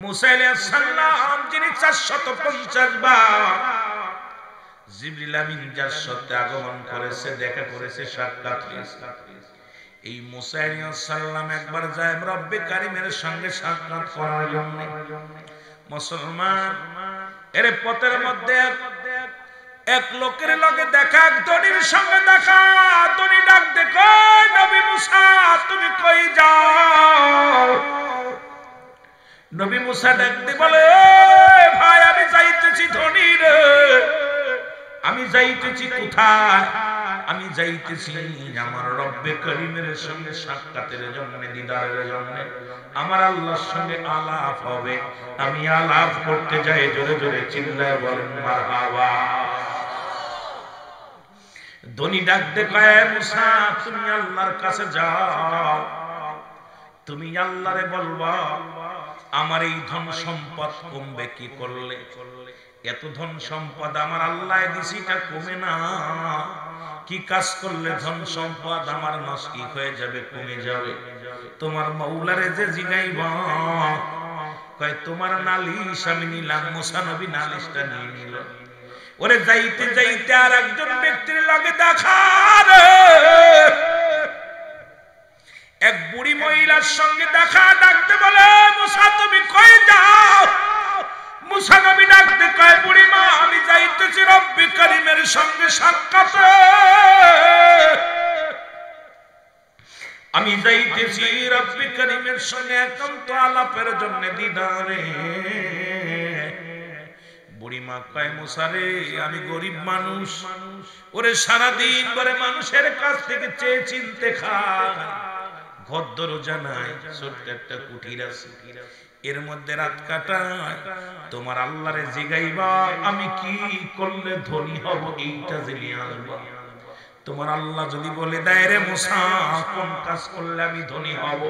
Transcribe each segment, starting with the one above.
মুসা আলাইহিস সালাম যিনি 450 বার জিবরিল আমিন যার সাথে আগমন করেছে, দেখা করেছে, সাক্ষাৎ হয়েছে, এই মুসা আলাইহিস সালাম একবার যায় রব্বে কারীমের সঙ্গে সাক্ষাৎ করার জন্য। মুসলমান এর পথের মধ্যে এক লোকের লগে দেখা, এক ধনীর সঙ্গে দেখা। ধনী ডাক দে, কই নবী মুসা তুমি কই যাও? নবী মুসা ডাক দে বলে, ভাই আমি যাইতেছি ধনী রে, আমি যাইতেছি কোথায়? আমি যাইতেছি আমার রব্বে কারীমের সঙ্গে সাক্ষাতের জন্য, দিদারের জন্য। আমার আল্লাহর সঙ্গে আলাপ হবে, আমি আলাপ করতে যাই। জোরে জোরে চিল্লায় বলেন মারহাবা। ধনী ডাক দে কয়, মুসা তুমি আল্লাহর কাছে যাও, তুমি আল্লাহরে বলবা আমার এই ধন সম্পদ কমবে কি করলে? এত ধন সম্পদ আমার আল্লাহ দিছি, তা কমে না। কি কাজ করলে ধন সম্পদ আমার নষ্ট হয়ে যাবে, কমে যাবে? তোমার মাওলারে যে জিগাইবা, কয় তোমার নালিশ আমি নিলাম। মুসা নবী নালিশটা নিয়ে নিল। ওরে যাইতে যাইতে আর একজন ব্যক্তির লগে দেখা, এক বুড়ি মহিলার সঙ্গে দেখা। ডাকতে বলে, মুসা তুমি কই যাও? মুসা নবী ডাকতে কয়, বুড়ি মা আমি যাইতেছি রব্বে কারীমের সঙ্গে সাক্ষাতে, আমি যাইতেছি রব্বে কারীমের সঙ্গে একান্ত আলাপের জন্য, দিদারে। বুড়িমা কয়, মুসা রে আমি গরিব মানুষ, ওরে সারাদিন ধরে মানুষের কাছ থেকে চেয়ে চিনতে খাই, ঘর দরজা নাই, ছোট্ট একটা কুঠির আছে, এর মধ্যে রাত কাটায়। তোমার আল্লাহরে জিগাইবা আমি কি করলে ধনী হব, এইটা জেনে আসবা। তোমার আল্লাহ যদি বলে দেয়, রে মুসা কোন কাজ করলে আমি ধনী হব,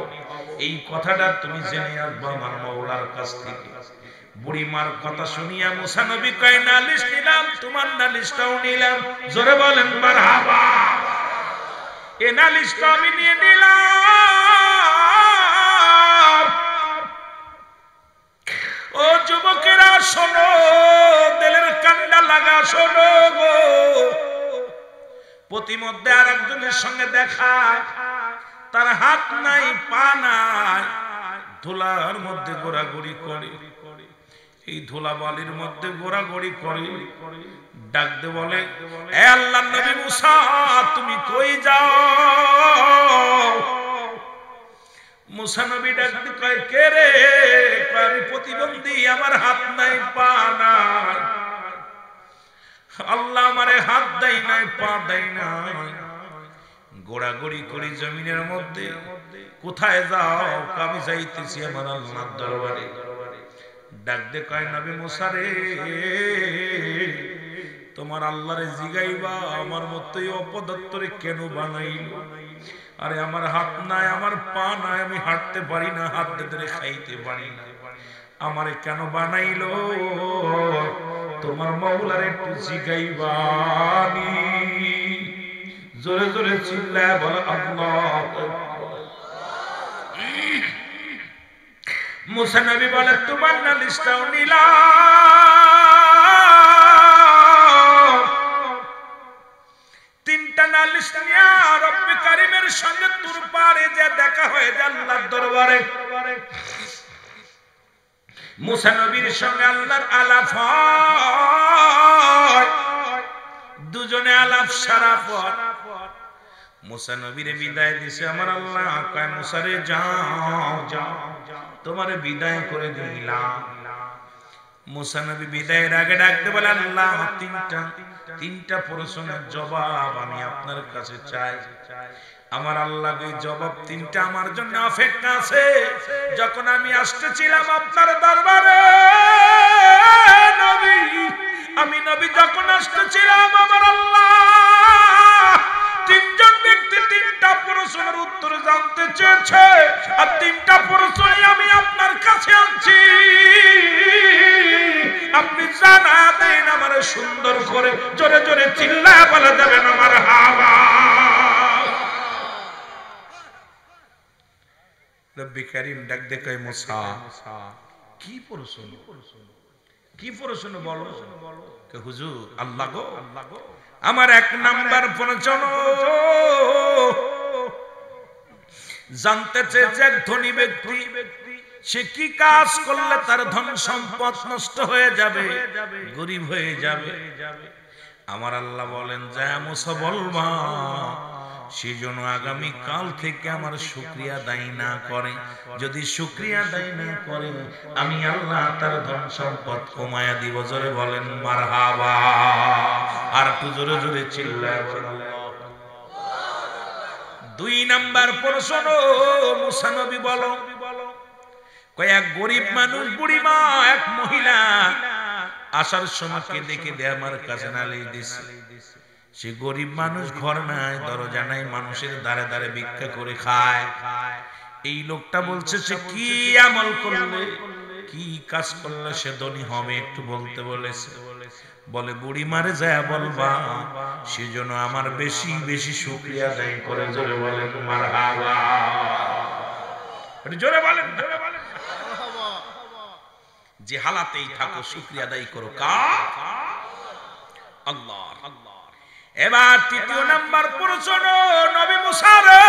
এই কথাটা তুমি জেনে আসবা আমার মাওলার কাছ থেকে। বুড়িমার কথা শুনিয়া মুসা নবী কয়, নালিশ নিলাম, তোমার নালিশটাও নিলাম। জোরে বলেন মারহাবা। এ নালিশটা আমি নিয়ে নিলাম। ও যুবকেরা শোনো, দিলের কান্ডা লাগা শোনো গো। প্রতিমধ্যে আর একজনের সঙ্গে দেখা, তার হাত নাই পা নাই, ধুলার মধ্যে ঘোরাঘুরি করে, এই ধুলা বালির মধ্যে ঘোরাঘুরি করে। ডাক দে বলে, এ আল্লাহর নবী মুসা তুমি কই যাও? মুসা নবী ডাক দে কয়, কে রে? আমি প্রতিবন্ধী, আমার হাত নাই পা নাই, আল্লাহ আমারে হাত দেয় নাই পা দেয় নাই, গোড়াগড়ি করি জমিনের মধ্যে। কোথায় যাও? আমি যাইতেছি আমার আল্লাহর দরবারে। ডাক দে কয়, নবী মুসা রে তোমার আল্লাহরে জিগাইবা আমার মতোই অপদত্তরে কেন বানাইল? আরে আমার হাত নাই, আমার পা নাই, আমি হাঁটতে পারি না, হাত ধরে খাইতে পারি না, আমারে কেন বানাইলো? তোমার মাওলারে একটু জিগাইবা। জোরে জোরে চিল্লায় বল আল্লাহু আকবার। মুসা নবী বলে, তোমার নালিশটাও নিলাম। তিনটা নালিশ নিয়ে রব্বে কারীমের সঙ্গে তুর পারে যে দেখা হয়ে যায় আল্লাহর দরবারে। মুসা নবীর সঙ্গে আল্লাহর আলাপ হয়, দুজনে আলাপ সারা পর মুসা নবীরে বিদায় দিছে আমার আল্লাহ। কয়, মুসা রে যাও যাও, তোমারে বিদায় করে দিলাম। মুসা নবী বিদায়ের আগে ডাকতে বলে, আল্লাহ তিনটা প্রশ্নের জবাব আমি আপনার কাছে চাই। আমার আল্লাহ এই জবাব তিনটা আমার জন্য অপেক্ষা আছে। যখন আমি আসতেছিলাম আপনার দরবারে নবী, আমি নবী যখন আসতেছিলাম আমার আল্লাহ তিনজন ব্যক্তি তিনটা প্রশ্নের উত্তর জানতে চেয়েছে, আর তিনটা প্রশ্নই আমি আপনার কাছে আনছি। আপনি জানা দেন আমার সুন্দর করে, জোরে জোরে চিল্লায় বলা যাবে না আমার হাওয়া। রব্বে কারীম ডাক দে কয়, মুসা কি প্রশ্ন, কি প্রশ্ন বলো? হুজুর আল্লাহ গো, আমার 1 নাম্বার প্রশ্ন, জানতে চেয়েছে এক ধনী ব্যক্তি সে কি কাজ করলে তার ধন সম্পদ নষ্ট হয়ে যাবে, গরিব হয়ে যাবে। আমার আল্লাহ বলেন, যা মুসা বলবা সেজন্য আগামী কাল থেকে আমার শুকরিয়া আদায় না করে, যদি শুকরিয়া আদায় না করে আমি আল্লাহ তার ধন সম্পদ কমায়া দিব। জোরে বলেন মারহাবা। আর একটু জোরে জোরে চিল্লায় বলেন। 2 নাম্বার প্রশ্ন, মুসা নবী বলো, কয়েক গরিব মানুষ, বুড়ি মা, এক মহিলা আসার সময় দেখে দে আমার কাছে নালিশ দিছে। সে গরিব মানুষ, ঘর নাই, দরজা নাই, মানুষের দ্বারে দ্বারে ভিক্ষা করে খায়। এই লোকটা বলছে সে কি আমল করলে, কি কাজ করলে সে ধনী হবে, একটু বলতে বলেছে। বলে বুড়ি মারে যায় বলবা সেজন্য আমার বেশি বেশি শুকরিয়া আদায় করে। জোরে বলেন মারহাবা। জোরে বলেন, জোরে বলেন। যে হালাতেই থাকো শুকরিয়া আদায় করো কার? আল্লাহ। এবার 3 নাম্বার প্রশ্ন, নবী মুসা রে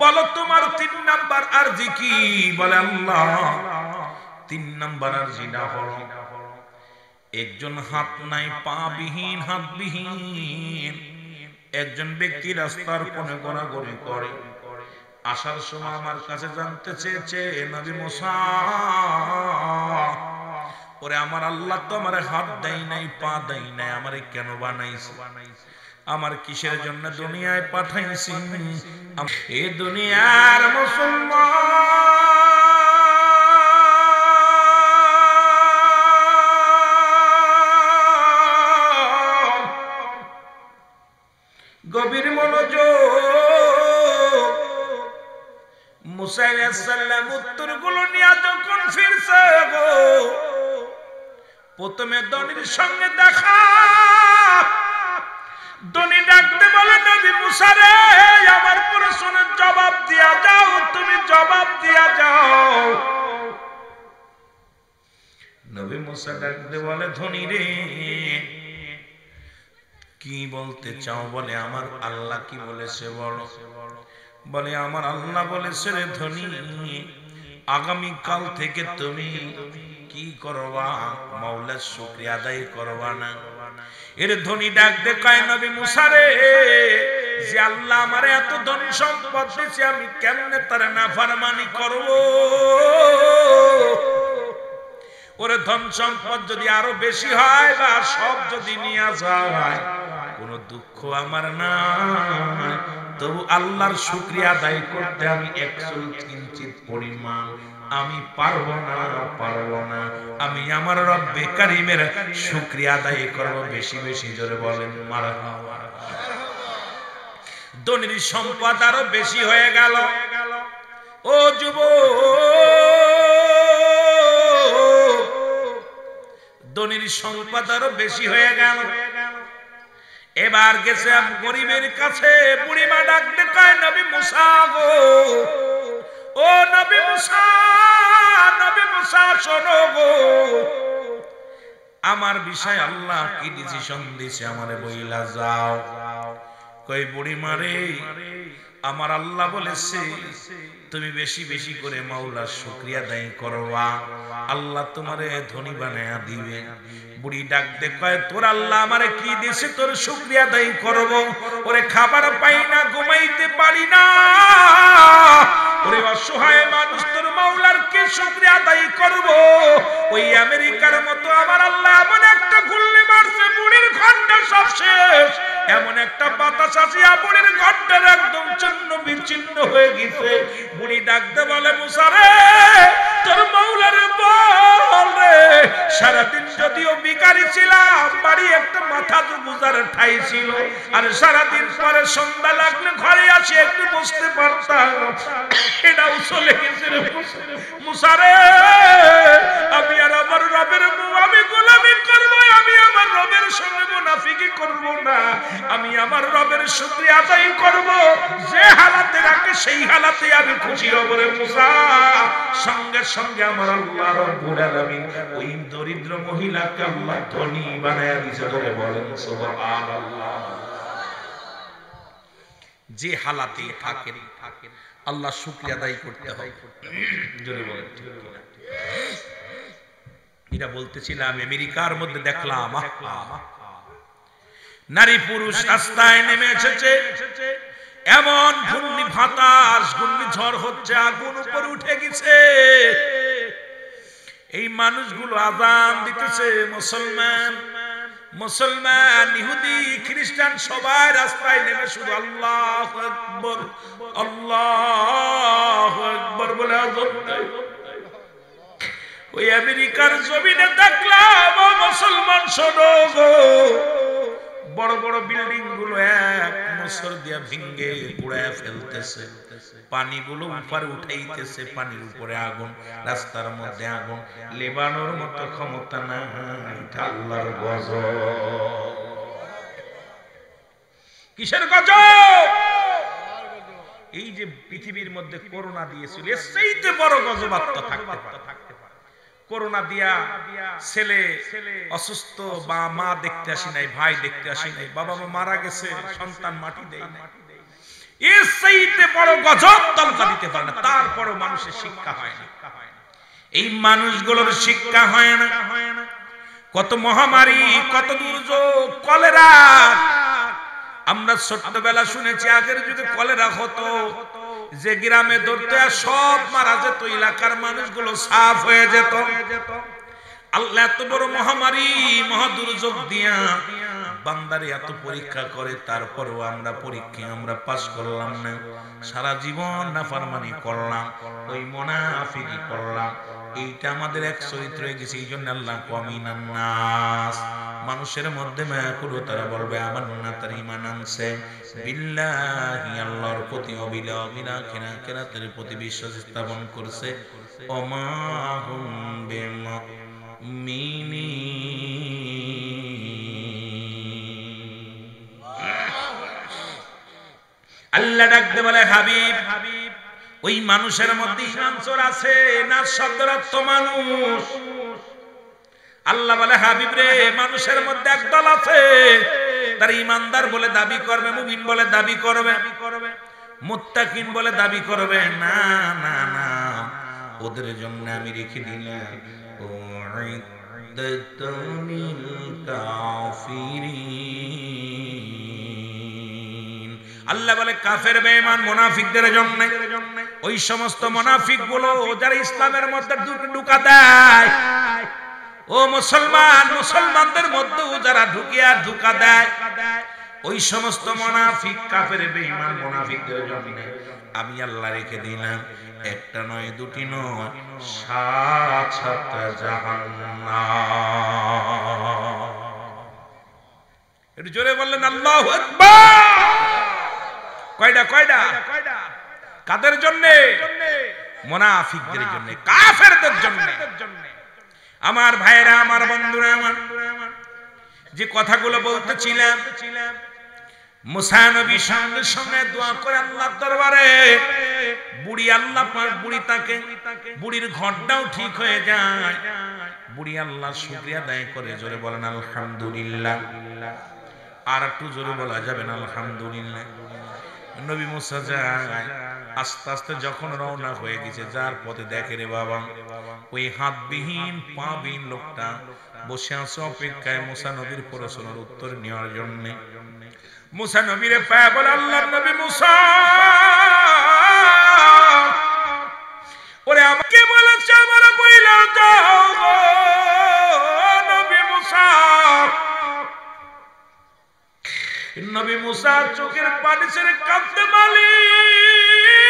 বলো তোমার 3 নাম্বার আরজি কি? বলে আল্লাহ 3 নাম্বার আরজি না হলো একজন হাত নাই, পা বিহীন, হাত বিহীন একজন ব্যক্তি রাস্তার কোণে ঘোরাঘুরি করে। আসার সময় আমার কাছে জানতে চেয়েছে, নবী মুসা ওরে আমার আল্লাহ তো আমারে হাত দেয় নাই, পা দেয় নাই, আমারে কেন বানাইছে? আমার কিসের জন্য দুনিয়ায় পাঠাইছি? এ দুনিয়ার মুসলমান গভীর মনোযোগ। মুসা আলাইহিস সালাম উত্তরগুলো নিয়ে যখন ফিরছে গো, প্রথমে ধনীর সঙ্গে দেখা। ধনী ডাকতে বলে, নবী মুসা রে আমার প্রশ্নের জবাব দিয়া যাও, তুমি জবাব দিয়া যাও। নবী মুসা ডাকতে বলে, ধনী রে কি বলতে চাও? বলে আমার আল্লাহ কি বলেছে বলো। বলে আমার আল্লাহ বলেছে রে ধনী, আগামী কাল থেকে তুমি কি করবা? মাওলার শুকরিয়া আদায় করবা না। এর ধনী ডাক দেখায়, নবী মুসা রে যে আল্লাহ আমারে এত ধন সম্পদ দিয়েছে, আমি কেমনে তার নাফরমানি করব? ওরে ধন সম্পদ যদি আরো বেশি হয় বা সব যদি নিয়ে যায়, কোনো দুঃখ আমার নাই, তবু আল্লাহর শুকরিয়া আদায় করতে আমি 100 পরিমাণ আমি পারবো না, পারবো না। আমি আমার রব্বে কারীমের শুকরিয়া আদায় করব বেশি বেশি। জোরে বলেন মারহাবা। ধনীর সম্পদ আরো বেশি হয়ে গেল। ও যুবক, ধনীর সম্পদ আরো বেশি হয়ে গেল। এবার গেছে গরিবের কাছে। বুড়িমা ডাক দেখায়, নবী মুসা গো, ও নবী মুসা, নবী মুসা শোনো গো, আমার বিষয় আল্লাহ কি ডিসিশন দিছে আমারে বইলা যাও। কই বুড়িমা রে আমার আল্লাহ বলেছে তুমি বেশি বেশি করে মাওলার শুকরিয়া আদায় করবা, আল্লাহ তোমারে ধনী বানায়া দিবে। বুড়ি ডাক দে কয়, তোর আল্লাহ আমারে কি দিয়েছে তোর শুকরিয়া আদায় করব? ওরে খাবার পাই না, ঘুমাইতে পারি না, ওরে অসহায় মানুষ, তোর মাওলার কি শুকরিয়া আদায় করব? ওই আমেরিকার মতো আমার আল্লাহ এমন একটা গুল্লি মারছে, বুড়ির ঘন্টা সব শেষ। এমন একটা বাতাস আসিয়া বুড়ির ঘন্টার একদম চূর্ণ বিচ্ছিন্ন হয়ে গেছে। বুড়ি ডাকতে বলে, মুসা রে তোর মাওলারে বল রে, সারাদিন যদিও ভিখারি ছিলাম, বাড়ি একটা মাথা গুজার ঠাই ছিল, আর সারাদিন পরে সন্ধ্যা লাগলে ঘরে আসি একটু বসতে পারতাম, এটাও চলে গেছে রে মুসা রে। আমি আর আমার রবের আমি গোলামি করব, আমি আমার রবের সঙ্গে মুনাফিকি করব না, আমি আমার রবের শুকরিয়া আদায় করব, যে হালাতে রাখে সেই হালাতে আমি খুশি হব রে মুসা। সঙ্গে সঙ্গে আমার আল্লাহ রব্বুল আলামিন ওই দরিদ্র মহিলাকে আল্লাহ ধনী বানায়া দিয়েছে। বলে বলেন সুবহানাল্লাহ। যে হালাতে থাকেন আল্লাহ শুকরিয়া আদায় করতে হয়। জোরে বলেন ঠিক কিনা? এটা বলতেছিলাম, আমেরিকার মধ্যে দেখলাম নারী পুরুষ রাস্তায় নেমে এসেছে, এমন ঘূর্ণি বাতাস ঘূর্ণিঝড় হচ্ছে, আগুন উপরে উঠে গেছে। এই মানুষগুলো আযান দিতেছে, মুসলমান ইহুদি খ্রিস্টান সবাই রাস্তায় নেমে শুধু আল্লাহু আকবার আল্লাহু আকবার বলে আযান দেয়। ওই আমেরিকার জমিনে দেখলাম মুসলমান শোনো গো, বড় বড় বিল্ডিং গুলো এক মোচড় দিয়া ভেঙে গুড়ায় ফেলতেছে, পানিগুলো উপরে উঠাইতেছে, পানির উপরে আগুন, রাস্তার মধ্যে আগুন। লেবানোর মতো ক্ষমতা না, আল্লাহর গজব। কিসের গজব? এই যে পৃথিবীর মধ্যে করোনা দিয়েছিল, এর চাইতে বড় গজব আর তো থাকতে পারে। করোনা দিয়া ছেলে অসুস্থ, বা মা দেখতে আসি নাই, ভাই দেখতে আসি নাই, বাবা মা মারা গেছে, সন্তান মাটি দেয় না, এর চাইতে বড় গজব তলকা দিতে পারে না। তারপরও মানুষের শিক্ষা হয় না, এই মানুষগুলোর শিক্ষা হয় না। কত মহামারী, কত দুর্যোগ, কলেরা। আমরা ছোট্টবেলা শুনেছি আগের যুগে কলেরা হতো, যে গ্রামে ধরতে সব মারা যেত, এলাকার মানুষগুলো সাফ হয়ে যেত। আল্লাহ এত বড় মহামারী মহাদুর্যোগ দিয়া বান্দারে এত পরীক্ষা করে, তারপরেও আমরা পরীক্ষায় আমরা পাস করলাম না, সারা জীবন নাফরমানি করলাম, ওই মুনাফিকি করলাম। এইটা আমাদের এক চরিত্র হয়ে গেছে। এই জন্য আল্লাহ কমিনান নাস, মানুষের মধ্যে মায়া করো, তারা বলবে আমার না, তার ঈমান আনছে বিল্লাহি, আল্লাহর প্রতি, আখিরাতের প্রতি বিশ্বাস স্থাপন করছে। ওমা হুম বিমুমিনিন। আল্লাহ ডাকতে বলে হাবিব, ওই মানুষের মধ্যে ঈমান চোর আছে না? শব্দের অর্থ মানুষ। আল্লাহ বলে হাবিব রে, মানুষের মধ্যে একদল আছে, তার ইমানদার বলে দাবি করবে, মুমিন বলে দাবি করবে, মুত্তাকিন বলে দাবি করবে। না না না, ওদের জন্য আমি রেখে দিলাম উইদ্দাতুল কাফিরিন। আল্লাহ বলে কাফের, বেঈমান, মুনাফিকদের জন্য। ওই সমস্ত মুনাফিক গুলো যারা ইসলামের মধ্যে ঢুকা দেয়, ও মুসলমান, মুসলমানদের মধ্যেও যারা ঢুকিয়া ধোঁকা দেয়, ওই সমস্ত মুনাফিক, কাফের, বেঈমান মুনাফিকদের জন্য আমি আল্লাহ রেখে দিলাম একটা নয়, দুটি নয়, ৭টা জাহান্নাম। একটু জোরে বললেন আল্লাহু আকবার। কয়টা? কাদের জন্য? মুনাফিকদের জন্য, কাফেরদের জন্য। আমার ভাইরা, আমার বন্ধুরা, আমার যে কথাগুলো বলতেছিলাম, মুসা নবী সঙ্গে সঙ্গে দোয়া করে আল্লাহর দরবারে, বুড়ি আল্লাহ পাক বুড়ি তাকে, বুড়ির ঘরটাও ঠিক হয়ে যায়। বুড়ি আল্লাহর শুকরিয়া আদায় করে। জোরে বলেন আলহামদুলিল্লাহ। আর একটু জোরে বলা যাবে না আলহামদুলিল্লাহ। নবী মুসা যায়, আস্তে আস্তে যখন রওনা হয়ে গেছে, যার পথে দেখে রে বাবা, ওই হাতবিহীন পাবিহীন লোকটা বসে আছে অপেক্ষায় মুসা নবীর প্রশ্নের উত্তর নেওয়ার জন্য। মুসা নবীরে পায় বলে, আল্লাহর নবী মুসা, ওরে আমাকে বলেছে আমার বইলা যাও গো নবী মুসা। নবী মুসা চোখের পানি ছেড়ে কাঁদতে মালিক,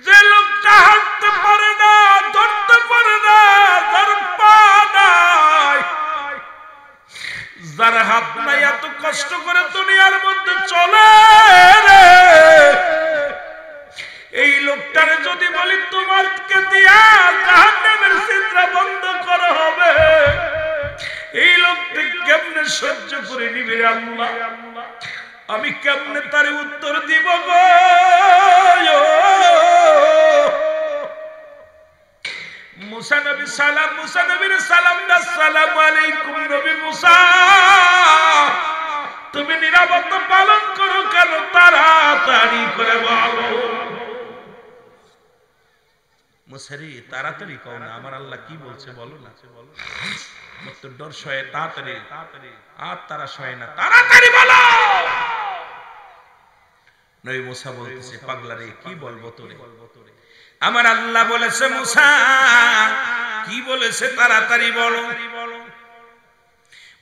যে লোকটা হাঁটতে পারে না, ধরতে পারে না, যার পা নাই, যার হাত নাই, এত কষ্ট করে দুনিয়ার মধ্যে চলে রে, এই লোকটারে যদি বলি তোমাকে দিয়া জাহান্নামের ছিদ্র বন্ধ করা হবে, এই লোকটা কেমনে সহ্য করে নিবে আল্লাহ, আমি কেমনে তার উত্তর দিব গো। মুসা নবী সালাম, মুসা নবীর সালাম, আসসালামু আলাইকুম নবী মুসা, তুমি নিরাপত্তা পালন করো কেন, তাড়াতাড়ি করে বলো। মুসারি তাড়াতাড়ি কও না, আমার আল্লাহ কি বলছে বলো না। তো ডর সয়ে তাড়াতাড়ি, আর তারা সয়ে না, তাড়াতাড়ি বলো। নবী মুসা বলতেছে, পাগলা রে কি বলবো তোরে, আমার আল্লাহ বলেছে মুসা কি বলেছে তাড়াতাড়ি বলো।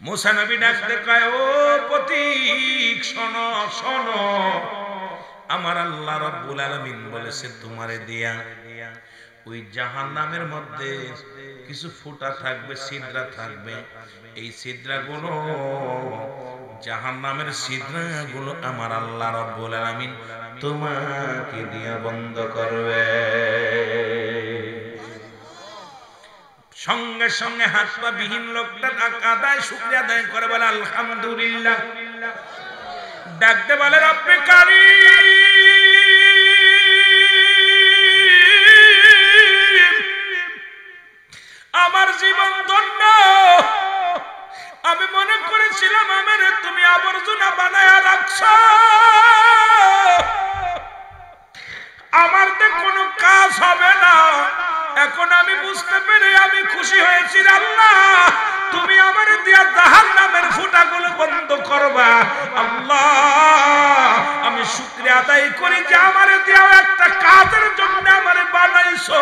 মুসা নবী ডাকতে কয়, ও পথিক শোনো শোনো, আমার আল্লাহ রাব্বুল আলামিন বলেছে তোমারে দিয়া ওই জাহান্নামের মধ্যে কিছু ফুটা থাকবে, ছিদ্রা থাকবে, এই ছিদ্রাগুলো জাহান্নামের ছিদ্রাগুলো আমার আল্লাহ রাব্বুল আলামিন তোমাকে দিয়া বন্ধ করবে। সঙ্গে সঙ্গে হাত পা বিহীন লোকটা আদায় শুকরিয়া আদায় করে বলে আলহামদুলিল্লাহ, ডাকতে বলে রব্বে কারীম, আমার জীবন ধন্য, আমি মনে করেছিলাম আমারে তুমি আবর্জনা বানায়া রাখছো, আমার তো কোনো কাজ হবে না, এখন আমি বুঝতে পেরে আমি খুশি হয়েছি আল্লাহ, তুমি আমার দিয়া জাহান্নামের ফুটাগুলো বন্ধ করবা। আল্লাহ আমি শুকরিয়া আদায় করি যে আমারে দিয়া একটা কাজের জন্য আমারে বানাইছো,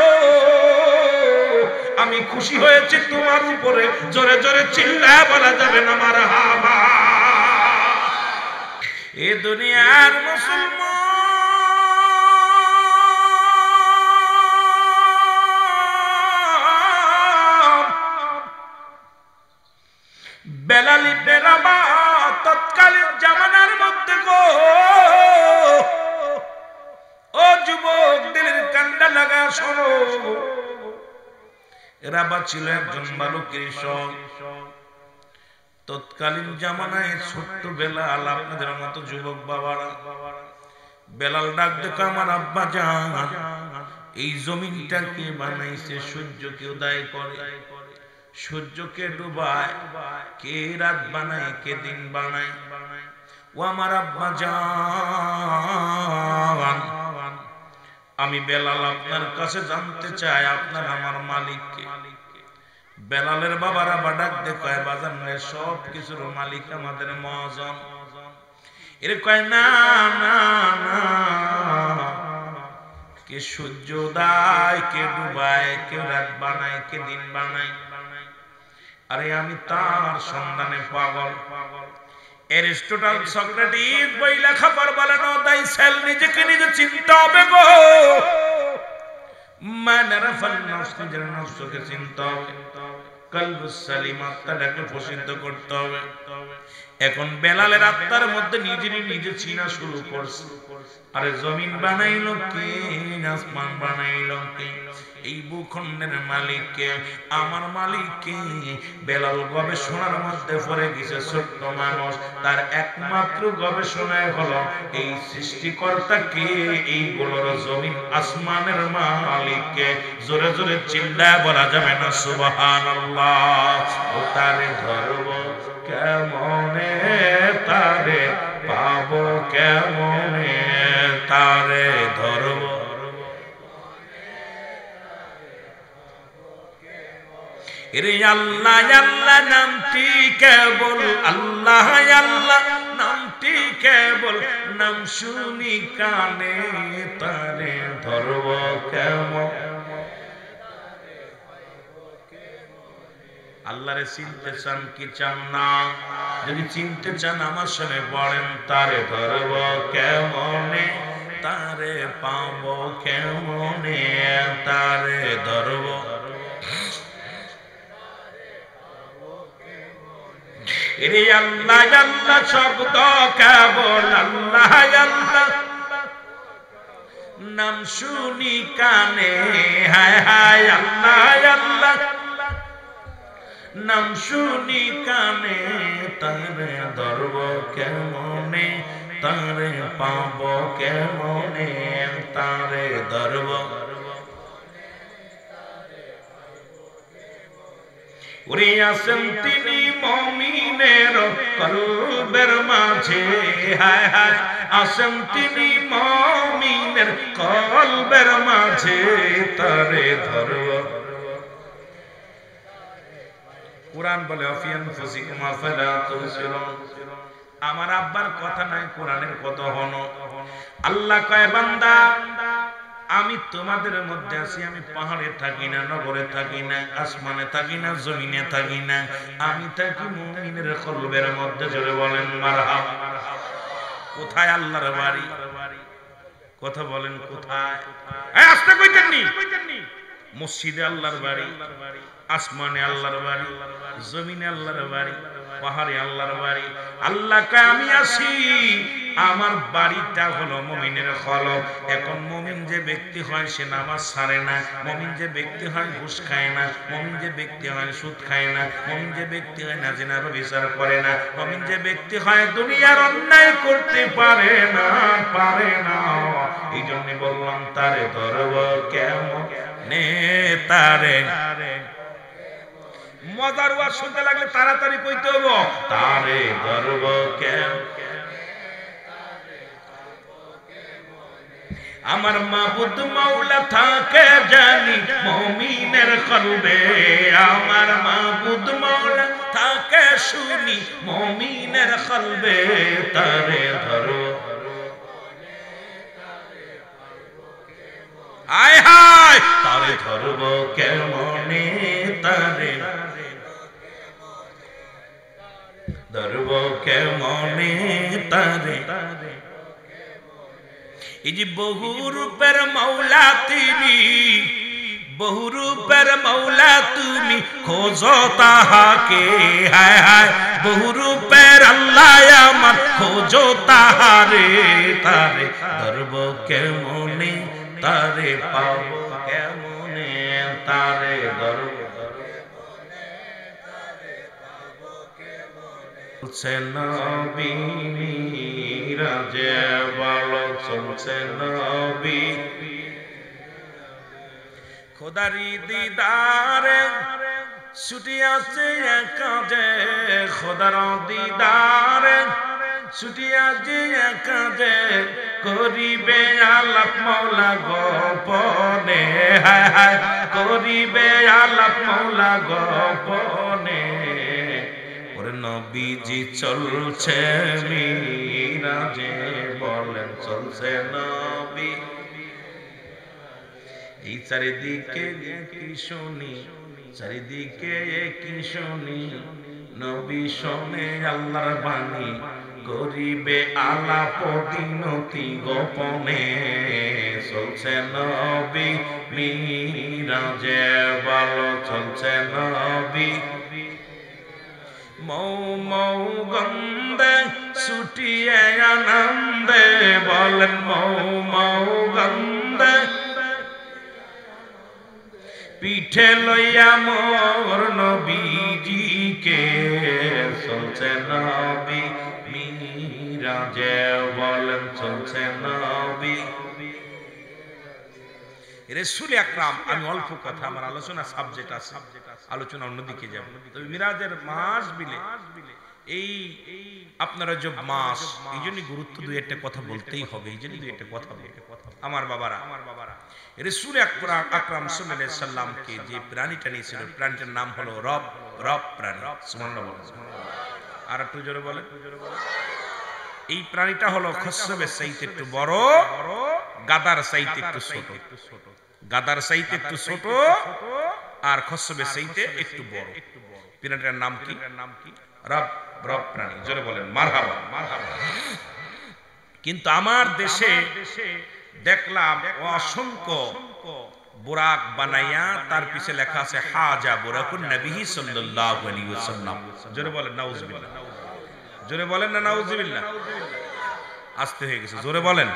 আমি খুশি হয়েছি তোমার উপরে। জোরে জোরে চিল্লায় বলা যাবে না মারহাবা। এ দুনিয়ার মুসলমান বেলাল ইবনে রাবাহ তৎকালীন জামানার মধ্যে গো, ও যুবক দিলের কান্ডা লাগা শোনো, রাবাহ ছিল একজন ভালো কৃষক। তৎকালীন জামানায় ছোট্ট বেলাল, আপনাদের মতো যুবক বাবারা, বেলাল ডাক দেখো, আমার আব্বা জান এই জমিনটা কে বানাইছে, সূর্যকে উদয় করে, সূর্যকে ডুবায়, কে রাত বানায়, কে দিন বানায়, ও আমার আব্বা জান, আমি বেলাল আপনার কাছে জানতে চাই আপনার আমার মালিক কে। বেলালের বাবারা বা ডাক দেখায়, বাজান রে সব কিছুর মালিক আমাদের মহাজন। এর কয় না না না, কে সূর্য উদয়, কে ডুবায়, কে রাত বানায়, কে দিন বানায়, আরে আমি তার সন্ধানে পাগল। অ্যারিস্টটল, সক্রেটিস বই লেখা পর বলেন, তাই সেল নিজেকে নিজে চিনতে হবে গো, মানারাফাল নফস, নিজের নফসকে চিনতে হবে, কলবুস সালিম, আত্মাটাকে প্রসিদ্ধ করতে হবে। এখন বেলালের আত্মার মধ্যে নিজেরই নিজে চিনা শুরু করছে, আরে জমিন বানাইলো কে, আসমান বানাইলো কে, এই ভূখণ্ডের মালিক কে, আমার মালিক কে। বেলাল গবেষণার মধ্যে পড়ে গেছে, ছোট্ট মানুষ, তার একমাত্র গবেষণায় হলো এই সৃষ্টিকর্তা কে, এইগুলোর জমিন আসমানের মালিক কে। জোরে জোরে চিল্লায় বলা যাবে না সুবহানাল্লাহ। ও তারে ধরব কেমনে, তারে পাবো কেমনে, তারে ধরব রে আল্লাহ আল্লাহ নামটি কেবল, আল্লাহ আল্লাহ নামটি কেবল, নাম শুনি কানে, তারে ধরব কেমন। আল্লাহরে চিনতে চান কি চান না? যদি চিনতে চান আমার সঙ্গে পড়েন, তারে ধরব কেমনে, তারে পাবো কেমনে, তারে ধরব। রে আল্লাহ আল্লাহ শব্দ কেবল, আল্লাহ আল্লাহ নাম শুনি কানে, হায় হায় আল্লাহ আল্লাহ নাম শুনি কানে তারে ধরব কেমনে তারে পাব কেমনে তারে ধরব ওরে আছেন তিনি মুমিনের কলবের মাঝে হায় হায় আছেন তিনি মুমিনের কলবের মাঝে তারে ধরব কুরআন বলে আফিয়ান ফুসিকুম আফালা তুবসিরুন আমার আব্বার কথা নাই কোরআনের কথা হনো আল্লাহ কয় বান্দা আমি তোমাদের মধ্যে আছি আমি পাহাড়ে থাকি না নগরে থাকি না আসমানে থাকি না জমিনে থাকি না আমি থাকি মুমিনের কলবের মধ্যে জোরে বলেন মারহাবা কোথায় আল্লাহর বাড়ি কথা বলেন কোথায় এই আস্তে কইতেন নি মসজিদে আল্লাহর বাড়ি আসমানে আল্লাহর বাড়ি জমিনে আল্লাহর বাড়ি পাহাড়ে আল্লাহর বাড়ি আল্লাহ কয় আমি আছি আমার বাড়িটা হলো মুমিনের কলব এখন মুমিন যে ব্যক্তি হয় সে নামাজ ছাড়ে না মুমিন যে ব্যক্তি হয় ঘুষ খায় না মুমিন যে ব্যক্তি হয় সুদ খায় না মুমিন যে ব্যক্তি হয় না জিনা ব্যভিচার করে না মুমিন যে ব্যক্তি হয় দুনিয়ার অন্যায় করতে পারে না এইজন্য বললাম তারে ধরব কেমনে তারে মজার ওয়াজ শুনতে লাগলে তাড়াতাড়ি কইতে হবে তারে ধরব কেমনে আমার মাবুদ মাওলা থাকে জানি মুমিনের কলবে আমার মাবুদ মাওলা থাকে শুনি মুমিনের কলবে তারে ধরো আয় হায় তারে ধরব কেমনে তারে ধরব কেমনে তারে এই যে বহু রূপের মাওলা তিনি বহু রূপের মাওলা তুমি খোঁজো তাহাকে হায় হায় বহু রূপের আল্লাহ আমার খোঁজো তাহারে তারে ধরব কেমনে তারে পাবো কেমনে তারে ধরব চলছে নবী মিরাজে ভালো চলছে নবী খোদারি দিদারে ছুটি আছে কাজে খোদার দিদারে ছুটি আছে কাজে করিবে আলাপ মাওলা গোপনে হায় হায় করিবে আলাপ মাওলা গোপনে নবীজি চলছে মিরাজে বলেন চলছে নবী এই চারিদিকে কি শুনি চারিদিকে কি শুনি নবী শোনে আল্লাহর বাণী করিবে আলাপ বিনতি গোপনে চলছে নবী মিরাজে ভালো চলছে নবী মৌ মৌ গন্ধে ছুটিয়ে আনন্দে বলেন মৌ মৌ গন্ধে পিঠে লইয়া মোর নবীজিকে চলছে নবী মিরাজে বলেন চলছে নবী রাসূল আকরাম আমি অল্প কথা আমার আলোচনা সাবজেক্ট আছে আলোচনা অন্যদিকে যাব তবে মিরাজের মাস বিলে এই আপনারা যে মাস এইজন্য গুরুত্ব দুই একটা কথা বলতেই হবে এইজন্য দুই একটা কথা বলতে আমার বাবারা রাসূল আকরাম সাল্লাল্লাহু আলাইহি সাল্লামকে যে প্রাণীটা নিয়েছিল প্রাণীটার নাম হলো রব প্রাণী সুবহানাল্লাহ বলেন আর একটু জোরে বলেন এই প্রাণীটা হলো খচ্চরের চাইতে একটু বড় গাদার চাইতে একটু ছোট গাদার চাইতে একটু ছোট আর খচ্চরের চাইতে একটু বড় প্রাণীটার নাম কি রব প্রাণী জোরে বলেন মারহাবা কিন্তু আমার দেশে দেখলাম অসংখ্য বুরাক বানাইয়া তার পিছে লেখা আছে হাজা বুরাকুন নবী সাল্লাল্লাহু আলাইহি ওয়াসাল্লাম জোরে বলেন নাউজুবিল্লাহ জোরে বলেন না নাউজুবিল্লাহ আস্তে হয়ে গেছে জোরে বলেন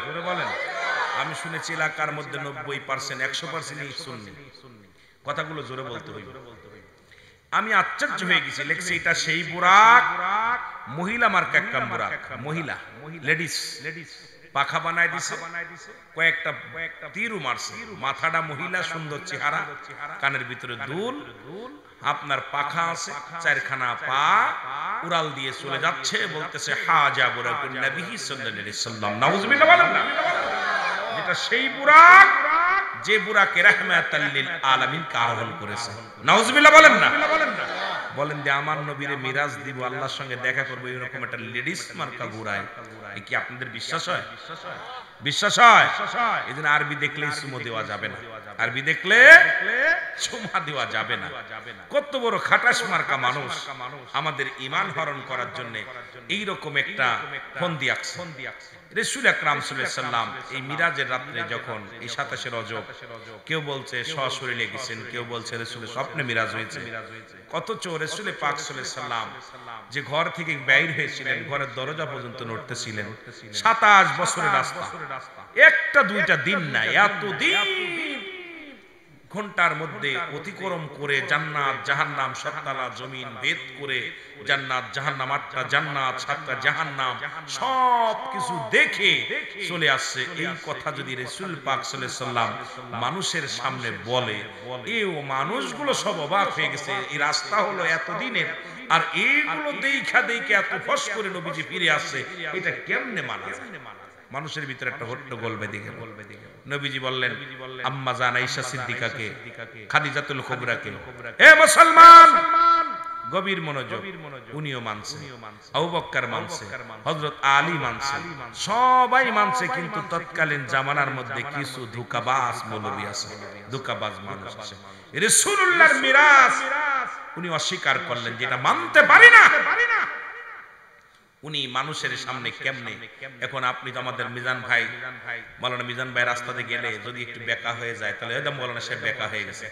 আমি শুনেছি এলাকার মধ্যে 90% 100% সুন্নি কথাগুলো জোরে বলতে হইবে আমি আশ্চর্য হয়ে গেছি। লেখছে এটা সেই বুরাক, মহিলা মার্কা একটা বুরাক, মহিলা লেডিস, পাখা বানায় দিছে, কয়েকটা তীরও মারছে, মাথাটা মহিলা, সুন্দর চেহারা, কানের ভিতরে দুল, আপনার পাখা আছে, চারখানা পা উড়াল দিয়ে চলে যাচ্ছে, বলতেছে হাজা বুরাকুন নবী সাল্লাল্লাহু আলাইহি সাল্লাম। নাউজুবিল্লাহ বলেন না। যেটা সেই বুরাক, যে বুরাকে রাহমাতাল লিল আলামিন আহ্বান করেছে। নাউজুবিল্লাহ বলেন না। বলেন যে আমার নবীরে মিরাজ দিব, আল্লাহর সঙ্গে দেখা করবো, এরকম একটা লেডিস মার্কা ঘুরায়, এ কি আপনাদের বিশ্বাস হয়? বিশ্বাস হয়? এজন্য আরবি দেখলে চুমো দেওয়া যাবে না, আরবি দেখলে চুমা দেওয়া যাবে না। কত বড় খাটাস মার্কা মানুষ আমাদের ঈমান হরণ করার জন্য এইরকম একটা ফন্দি আঁকছে। রাসূল আকরাম সাল্লাল্লাহু আলাইহি সাল্লাম এই মিরাজের রাতে যখন এই 27 রজব, কেউ বলছে সশরীরে গেছেন, কেউ বলছে রাসূলের স্বপ্নে মিরাজ হয়েছে, অথচ রাসূল পাক সাল্লাল্লাহু আলাইহি সাল্লাম যে ঘর থেকে বাইর হয়েছিলেন, ঘরের দরজা পর্যন্ত নড়তেছিলেন, 27 বছরের রাস্তা, একটা দুইটা দিন না, এত দিন ঘন্টার মধ্যে অতিক্রম করে জান্নাত জাহান্নাম, সাততলা জমিন ভেদ করে জান্নাত জাহান্নাম, 8টা জান্নাত 7টা জাহান্নাম, সব কিছু দেখে চলে আসছে। এই কথা যদি রাসূল পাক সাল্লাল্লাহু আলাইহি সাল্লাম মানুষের সামনে বলে, এই মানুষগুলো সব অবাক হয়ে গেছে, এই রাস্তা হলো এতদিনের, আর এইগুলো দেখা এত ফস করে নবীজি ফিরে আসছে, এটা কেমনে মানা যায়? মানুষের ভিতরে একটা হট্টগোল বেঁধে গেল। নবীজি বললেন আম্মা জান আয়েশা সিদ্দিকাকে, খাদিজাতুল কুবরাকে, হে মুসলমান, গভীর মনোযোগ, উনিও মানছে, আবু বকর মানছে, হযরত আলী মানছে, সবাই মানছে, কিন্তু তৎকালীন জামানার মধ্যে কিছু ধোঁকাবাজ মৌলবী আছে, ধোঁকাবাজ মানুষ আছে। রাসূলুল্লাহর মিরাজ উনি অস্বীকার করলেন, যেটা মানতে পারি না। উনি মানুষের সামনে কেমনে, এখন আপনি তো আমাদের মিজান ভাই, মাওলানা মিজান ভাই রাস্তাতে গেলে যদি একটু বেকা হয়ে যায়, তাহলে একদম মাওলানা সাহেব বেকা হয়ে গেছে।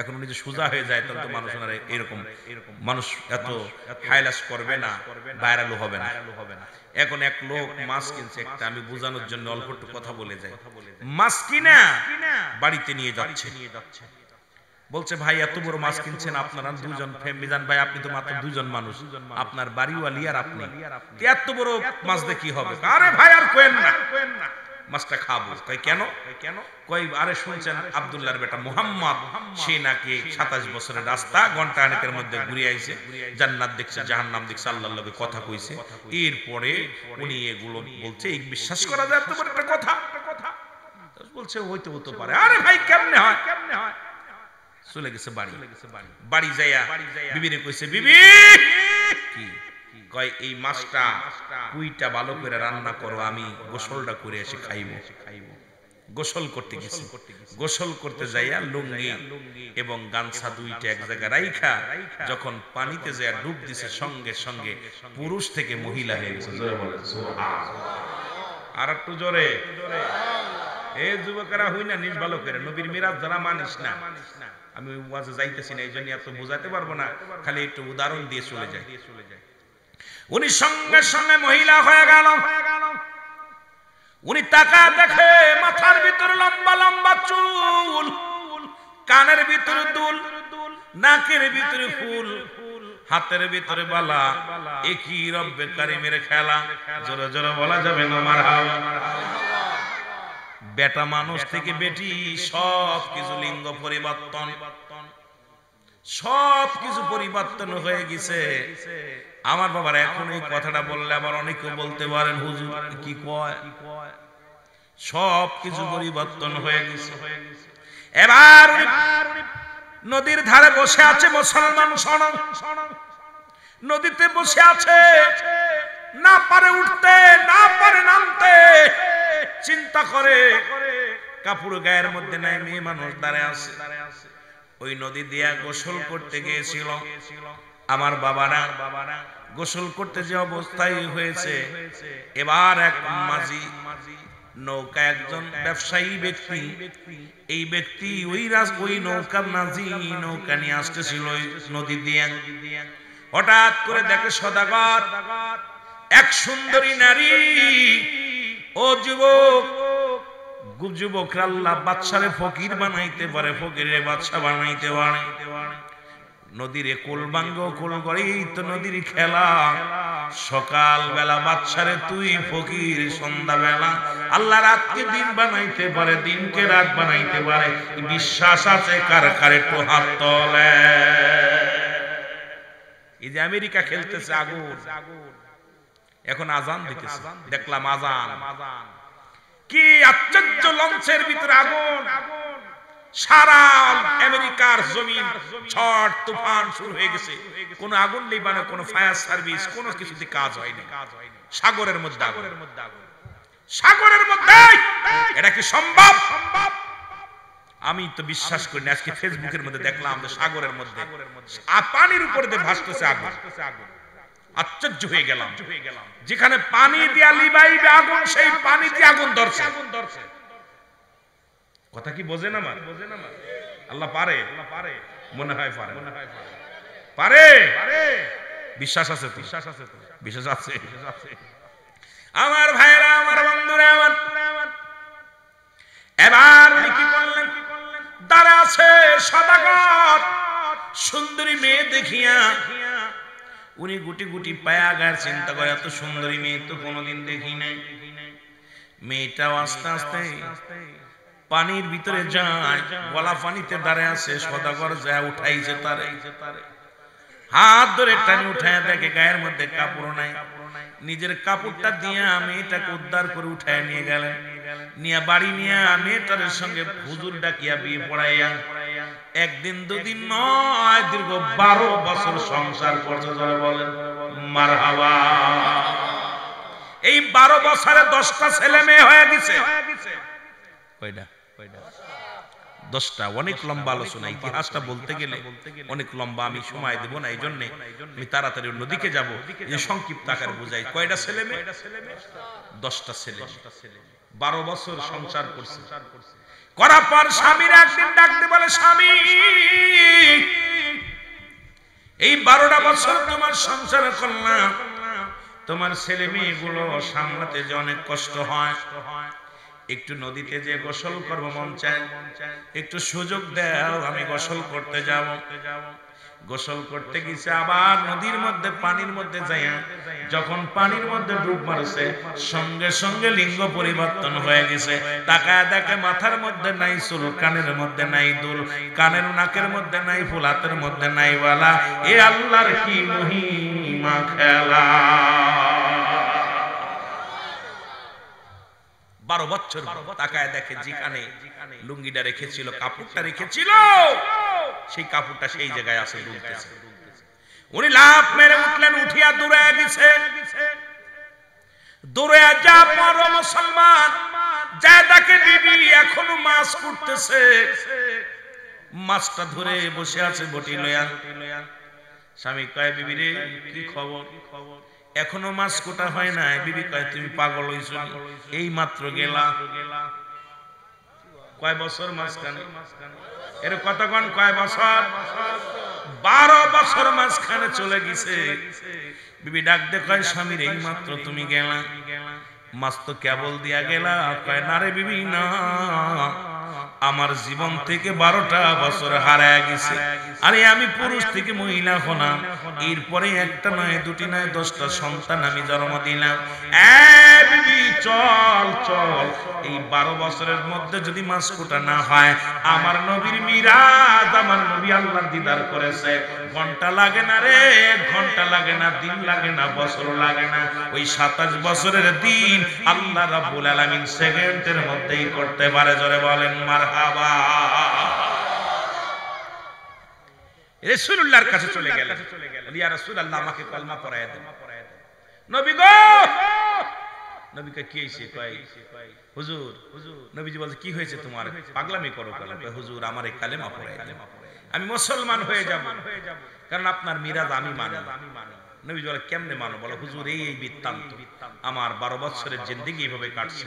এখন উনি যে সোজা হয়ে যায়, তাহলে তো মানুষ এরকম মানুষ এত হাইলাস করবে না, ভাইরালও হবে না। এখন এক লোক মাছ কিনছে একটা, আমি বোঝানোর জন্য অল্প একটু কথা বলে যাই। মাছ কিনা বাড়িতে নিয়ে যাচ্ছে, বলছে ভাই এত বড় মাছ কিনছেন আপনারা দুজন, মিজান ভাই আপনি তো মাত্র দুজন মানুষ, আপনার বাড়িওয়ালি আর আপনি, এত বড় মাছ দিয়ে কি হবে? আরে ভাই আর কোয়েন না, মাছটা খাবো। কই কেন? কই আরে শুনছেন আব্দুল্লাহর বেটা মুহাম্মদ, সে নাকি 27 বছরের রাস্তা ঘন্টা খানেকের মধ্যে ঘুরে আইছে, জান্নাত দেখছে জাহান্নাম দেখছে, আল্লাহর লগে কথা কইছে। এরপরে উনি এগুলো বলছে, এই বিশ্বাস করা যায় এত বড় একটা কথা? বলছে হইতে হতে পারে। আরে ভাই কেমনে হয়? চলে গেছে বাড়ি, বাড়ি যাইয়া বিবিরে কইছে, বিবি কি কয়, এই মাছটা কুইটা ভালো করে রান্না করো, আমি গোসলটা করে এসে খাইবো। গোসল করতে গেছি, গোসল করতে যাইয়া লুঙ্গি এবং গামছা দুইটা এক জায়গায় রাইখা যখন পানিতে যাইয়া ডুব দিছে, সঙ্গে সঙ্গে পুরুষ থেকে মহিলা হয়ে গেছে। আর একটু জোরে, এ যুবকেরা হই না নিজ ভালো করে, নবীর মিরাজ যারা মানিস না, আমি ওয়াজে যাইতেছি না, এই জন্য এত বোঝাতে পারবো না, খালি একটু উদাহরণ দিয়ে চলে যায়। উনি সঙ্গে সঙ্গে মহিলা হয়ে গেল। উনি তাকা দেখে মাথার ভিতরে লম্বা লম্বা চুল, কানের ভিতরে দুল, নাকের ভিতরে ফুল, হাতের ভিতরে বালা, একই রব্বে কারিমের খেলা। জোরে জোরে বলা যাবে না মারহাবা। বেটা মানুষ থেকে বেটি, সব কিছু লিঙ্গ পরিবর্তন, সব কিছু পরিবর্তন হয়ে গেছে। আমার বাবার এখন এই কথাটা বললে আবার অনেকে বলতে পারেন হুজুর কি কয়, সব কিছু পরিবর্তন হয়ে গেছে। এবার নদীর ধারে বসে আছে মুসলমান, নদীতে বসে আছে, না পারে উঠতে, না পারে নামতে, চিন্তা করে কাপড় গায়ের মধ্যে নাই, মেয়ে মানুষ দাঁড়ায় আছে। ওই নদী দিয়া গোসল করতে গিয়েছিল আমার বাবারা, গোসল করতে যে অবস্থায় হয়েছে, এবার এক মাঝি নৌকা, একজন ব্যবসায়ী ব্যক্তি, এই ব্যক্তি ওই নৌকা মাঝি নৌকা নিয়ে আসতেছিল ওই নদী দিয়ে। হঠাৎ করে দেখে সদাগর এক সুন্দরী নারী। ও যুবক, যুবকরা আল্লাহ বাদশারে ফকির বানাইতে পারে, ফকিরে বাদশা বানাইতে পারে। নদীর কোল ভাঙ্গ কোল গড়েই তো নদীর খেলা। সকাল বেলা বাদশারে তুই ফকির, সন্ধ্যা বেলা আল্লাহ রাতকে দিন বানাইতে পারে, দিনকে রাত বানাইতে পারে। বিশ্বাস আছে কার কার? একটু হাত তোলে। এই যে আমেরিকা খেলতেছে আগুন, এখন আজান দিতেছে, দেখলাম আজান। কি আশ্চর্য, লঞ্চের ভিতরে আগুন, সারা আমেরিকার জমিন ঝড় তুফান শুরু হয়ে গেছে। কোন আগুন নিবানো, কোন ফায়ার সার্ভিস, কোন কিছুতে কাজ হয়নি। সাগরের মধ্যে আগুন, সাগরের মধ্যে। এটা কি সম্ভব? আমি তো বিশ্বাস করি না। আজকে ফেসবুকের মধ্যে দেখলাম যে সাগরের মধ্যে পানির উপর দিয়ে ভাসতেছে আগুন। আশ্চর্য হয়ে গেলাম। যেখানে পানি দিয়া লিবাইবে আগুন, সেই পানি দিয়ে আগুন ধরছে। কথা কি বোঝেন আমার? আল্লাহ পারে, মনে হয় পারে, পারে। বিশ্বাস আছে তো? বিশ্বাস আছে। আমার ভাইরা, আমার বন্ধুরা, আমার এবার উনি কি করলেন? দাঁড়া আছে সদাগর, সুন্দরী মেয়ে দেখিয়া উনি গুটি গুটি পায়া গায়ের চিন্তা করে, এত সুন্দরী মেয়ে তো কোনোদিন দেখি নাই। মেয়েটাও আস্তে আস্তে পানির ভিতরে যায়, গলা পানিতে দাঁড়ায় আছে। সদাগর যায় উঠাইছে তারে, হাত ধরে টানি উঠায় দেখে গায়ের মধ্যে কাপড় নাই। নিজের কাপড়টা দিয়ে মেয়েটাকে উদ্ধার করে উঠায় নিয়ে গেলেন। নিয়ে বাড়ি নিয়ে মেয়েটার সঙ্গে হুজুর ডাকিয়া বিয়ে পড়াইয়া একদিন দুদিন নয়, দীর্ঘ 12 বছর সংসার করছে। যারা বলেন মারহাবা। এই 12 বছরে 10টা ছেলে মেয়ে হয়ে গেছে। কয়টা? 10টা। অনেক লম্বা আলোচনা, ইতিহাসটা বলতে গেলে অনেক লম্বা, আমি সময় দেব না। এই জন্য আমি তাড়াতাড়ি অন্যদিকে যাব, যে সংক্ষিপ্ত আকারে বোঝাই। কয়টা ছেলে মেয়ে? 10টা ছেলে। 12 বছর সংসার করছে। করার পর স্বামীর একদিন ডাকতে বলে, স্বামী এই 12টা বছর তোমার সংসার করলাম, তোমার ছেলে মেয়েগুলো সামলাতে যে অনেক কষ্ট হয়। একটু নদীতে যে গোসল করবো মন চায়, একটু সুযোগ দাও, আমি গোসল করতে যাব। গোসল করতে গেছে, আবার নদীর মধ্যে পানির মধ্যে যাইয়া যখন পানির মধ্যে ডুব মারছে, সঙ্গে সঙ্গে লিঙ্গ পরিবর্তন হয়ে গেছে। তাকায় দেখে মাথার মধ্যে নাই চুল, কানের মধ্যে নাই দুল, কানের নাকের মধ্যে নাই ফুল, হাতের মধ্যে নাই বালা। এ আল্লাহর কি মহিমা খেলা। 12 বছর তাকায় দেখে যেখানে লুঙ্গিটা রেখেছিল, কাপড়টা রেখেছিল, সেই কাপড়টা সেই জায়গায় আছে, ডুবতেছে। উনি লাফ মেরে উঠলেন, উঠিয়া দূরে গেছে। দূরে যা পর মুসলমান যা দেখে বিবি এখনো মাছ কুটতেছে, মাছটা ধরে বসে আছে বটি লইয়া। স্বামী কয়, বিবি রে কি খবর? এখনো মাছ কোটা হয় নাই। বিবি কয়, তুমি পাগল হইছ, এই মাত্র গেলা। কয় বছর মাঝখানে? এর কতক্ষণ? কয় বছর? 12 বছর মাঝখানে চলে গেছে। বিবি ডাক দে কয়, স্বামীর এই মাত্র তুমি গেলা, মাছ তো কেবল দিয়া গেলা। কয়, না রে বিবি না, আমার জীবন থেকে 12টা বছর হারায় গেছে। আরে আমি পুরুষ থেকে মহিলা হলাম, এরপরে একটা নয়, দুটি নয়, 10টা সন্তান আমি জন্ম দিলাম। চল চল, এই 12 বছরের মধ্যে যদি মাছ কোটা না হয়, আমার নবীর মিরাজ, আমার নবী আল্লাহর দিদার করেছে। ঘন্টা লাগে না রে, ঘন্টা লাগে না, দিন লাগে না, বছর লাগে না। ওই 27 বছরের দিন আল্লাহ রাব্বুল আলামিন সেকেন্ডের মধ্যেই করতে পারে। জোরে বলেন মারহাবা। রাসূলুল্লাহর কাছে চলে গেলেন, ইয়া রাসূলুল্লাহ আমাকে কলমা পড়ায় দেন। নবী গো, নবী কয়, কি হইছে? কয়, হুজুর। নবীজি বলছে, কি হয়েছে তোমার? পাগলামি করো কেন? কয়, হুজুর আমার এই কালেমা পড়ায় দেন, আমি মুসলমান হয়ে যাব, কারণ আপনার মিরাজ আমি মানি। নবী বলে কেমনে মানো? বলে হুজুর এই বৃত্তান্ত, আমার 12 বছরের জিন্দেগি এইভাবে কাটছে।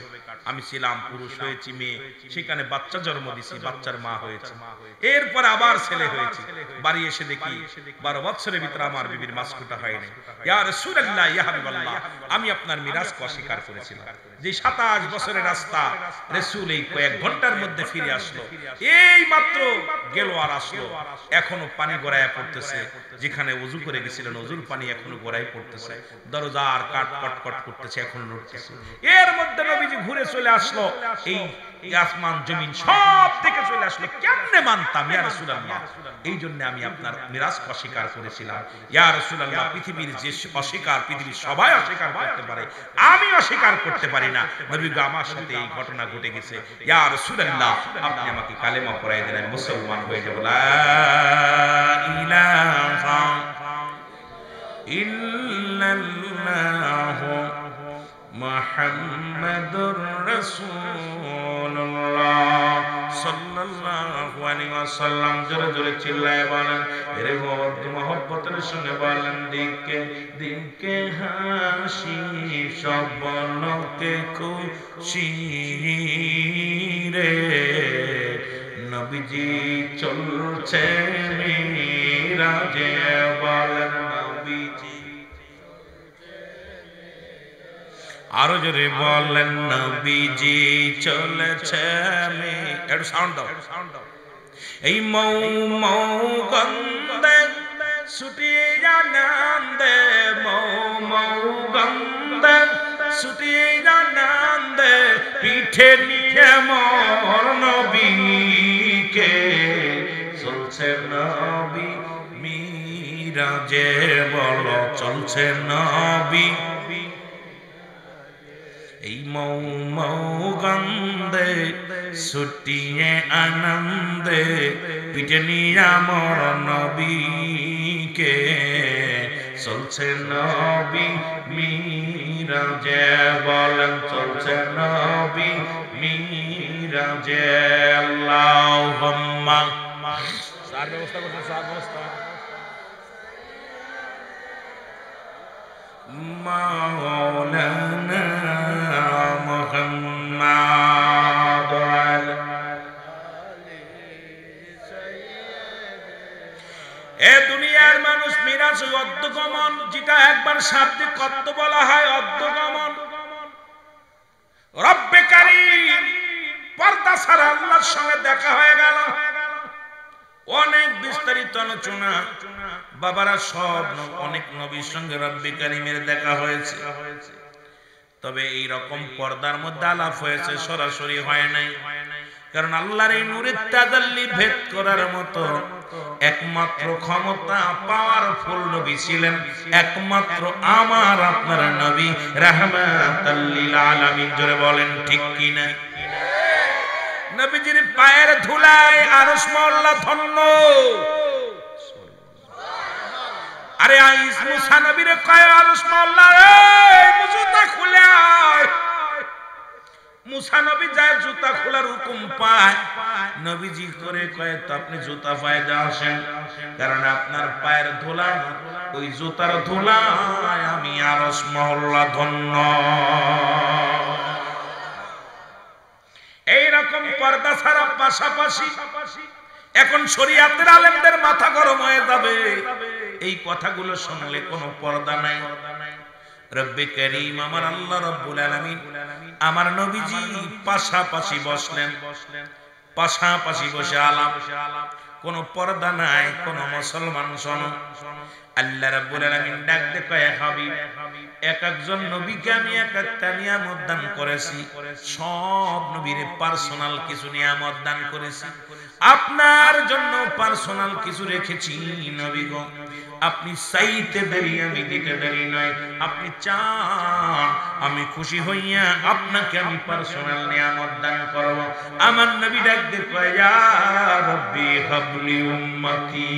আমি ছিলাম পুরুষ, হয়েছি মেয়ে, সেখানে বাচ্চা জন্ম দিছি, বাচ্চার মা হয়েছে, এরপর আবার ছেলে হয়েছে, বাড়ি এসে দেখি 12 বছরের ভিতরে আমার বিবির মাসকুটা হয়নি। ইয়া রাসূলুল্লাহ, ইয়া হাবিবাল্লাহ, আমি আপনার মিরাজকে অস্বীকার করেছিলাম। যে 27 বছরের রাস্তা রাসূল এই কয়েক ঘন্টার মধ্যে ফিরে আসলো, এই মাত্র গেল আর আসলো, এখনো পানি গড়ায় পড়তেছে, যেখানে ওযু করে গেছিলেন ওযুর পানি এখনো গড়ায় পড়তেছে, দরজা আর কাট কট করতেছে, এখনো নড়তেছে। এর মধ্যে নবীজি ঘুরে চলে আসলো, এই আসমান জমিন সব থেকে চলে আসলো। কেমনে মানতাম ইয়া রাসূলুল্লাহ? এই জন্য আমি আপনার মিরাজকে অস্বীকার করেছিলাম। ইয়া রাসূলুল্লাহ, পৃথিবীর যে অস্বীকার, পৃথিবীর সবাই অস্বীকার করতে পারে, আমি অস্বীকার করতে পারি না। নবী গো, আমার সাথে এই ঘটনা ঘটে গেছে, ইয়া রাসূলুল্লাহ, আপনি আমাকে কালেমা পড়ায় দেন, আমি মুসলমান হয়ে যাব। লা ইলাহা ইল্লাল্লাহু মুহাম্মাদুর রাসূলুল্লাহ সাল্লাল্লাহু আলাইহি ওয়াসাল্লাম। জোরে জোরে চিল্লায় বলেন, এরে মহব্বতের সঙ্গে বলেন, দিকে দিকে হাসি, সব লোকে খুশি রে, নবীজি চলছে মিরাজে, বলেন নবীজি। আরো জোরে বলেন, নবীজি চলেছে। একটু সাউন্ড দাও। এই মৌ মৌ গন্ধে ছুটিয়ে জানান্দে, মৌ মৌ গন্ধে ছুটিয়ে জানান্দে, পিঠে নিয়ে মোর নবীকে চলছে নবী মিরাজে, বলো চলছে নবী। এই মৌ মৌ গন্ধে ছুটিয়ে আনন্দে, পিঠে নিয়ে মোর নবীকে চলছে নবী মিরাজে, বলেন চলছে নবী মিরাজে। আল্লাহুম্মা সার ব্যবস্থা করতে, সার ব্যবস্থা মাওলানা মুহাম্মদ এ দুনিয়ার মানুষ মিরাজ অর্ধগমন, যেটা একবার শাব্দিক অর্থ বলা হয় অর্ধগমন। রব্বে কারীম পর্দা ছাড়া আল্লাহর সঙ্গে দেখা হয়ে গেল। অনেক বিস্তারিত আলোচনা বাবারা, সব অনেক নবীর সঙ্গে রব্বে কারীমের দেখা হয়েছে, তবে এই রকম পর্দার মধ্যে আলাপ হয়েছে, সরাসরি হয় নাই। কারণ আল্লাহর এই নূরের তাজাল্লি ভেদ করার মতো একমাত্র ক্ষমতা পাওয়ারফুল নবী ছিলেন একমাত্র আমার আপনার নবী রাহমাতাল লিল আলামিন। জোরে বলেন ঠিক কি না? নবীজির পায়ের ধুলায় আরশ মহল্লা ধন্য। আরে আইস মুসা নবীর কয় আরশ মহল্লা, এই জুতা খুলে আয়। মুসা নবী যায়, জুতা খোলার হুকুম পায়, নবীজি করে কয় তো আপনি জুতা পায়ে আসেন, কারণ আপনার পায়ের ধুলা, ওই জুতার ধুলায় আমি আরশ মহল্লা ধন্য। এইরকম পর্দা ছাড়া পাশাপাশি এখন শরীয়তের আলেমদের মাথা গরম হয়ে যাবে, এই কথাগুলো শুনলে কোনো পর্দা নাই। রব্বে কারীম আমার আল্লাহ রব্বুল আলামিন আমার নবীজি পাশাপাশি বসলেন, পাশাপাশি বসে আলাপ, কোন পর্দা নাই। কোন মুসলমান শোনো, আল্লাহ রাব্বুল আলামিন ডাক দিয়ে কয়, হাবিব, এক একজন নবীকে আমি এক একটা নিয়ামত দান করেছি, সব নবীর পার্সোনাল কিছু নিয়ামত দান করেছি, আপনার জন্য পার্সোনাল কিছু রেখেছি। নবী গো, আপনি চাইতে দেরি, আমি দিতে দেরি নয়, আপনি চান আমি খুশি হইয়া আপনাকে আমি পার্সোনাল নিয়ামত দান করব। আমার নবী ডাক দিয়ে কয়, ইয়া রাব্বি হাবলি উম্মতি।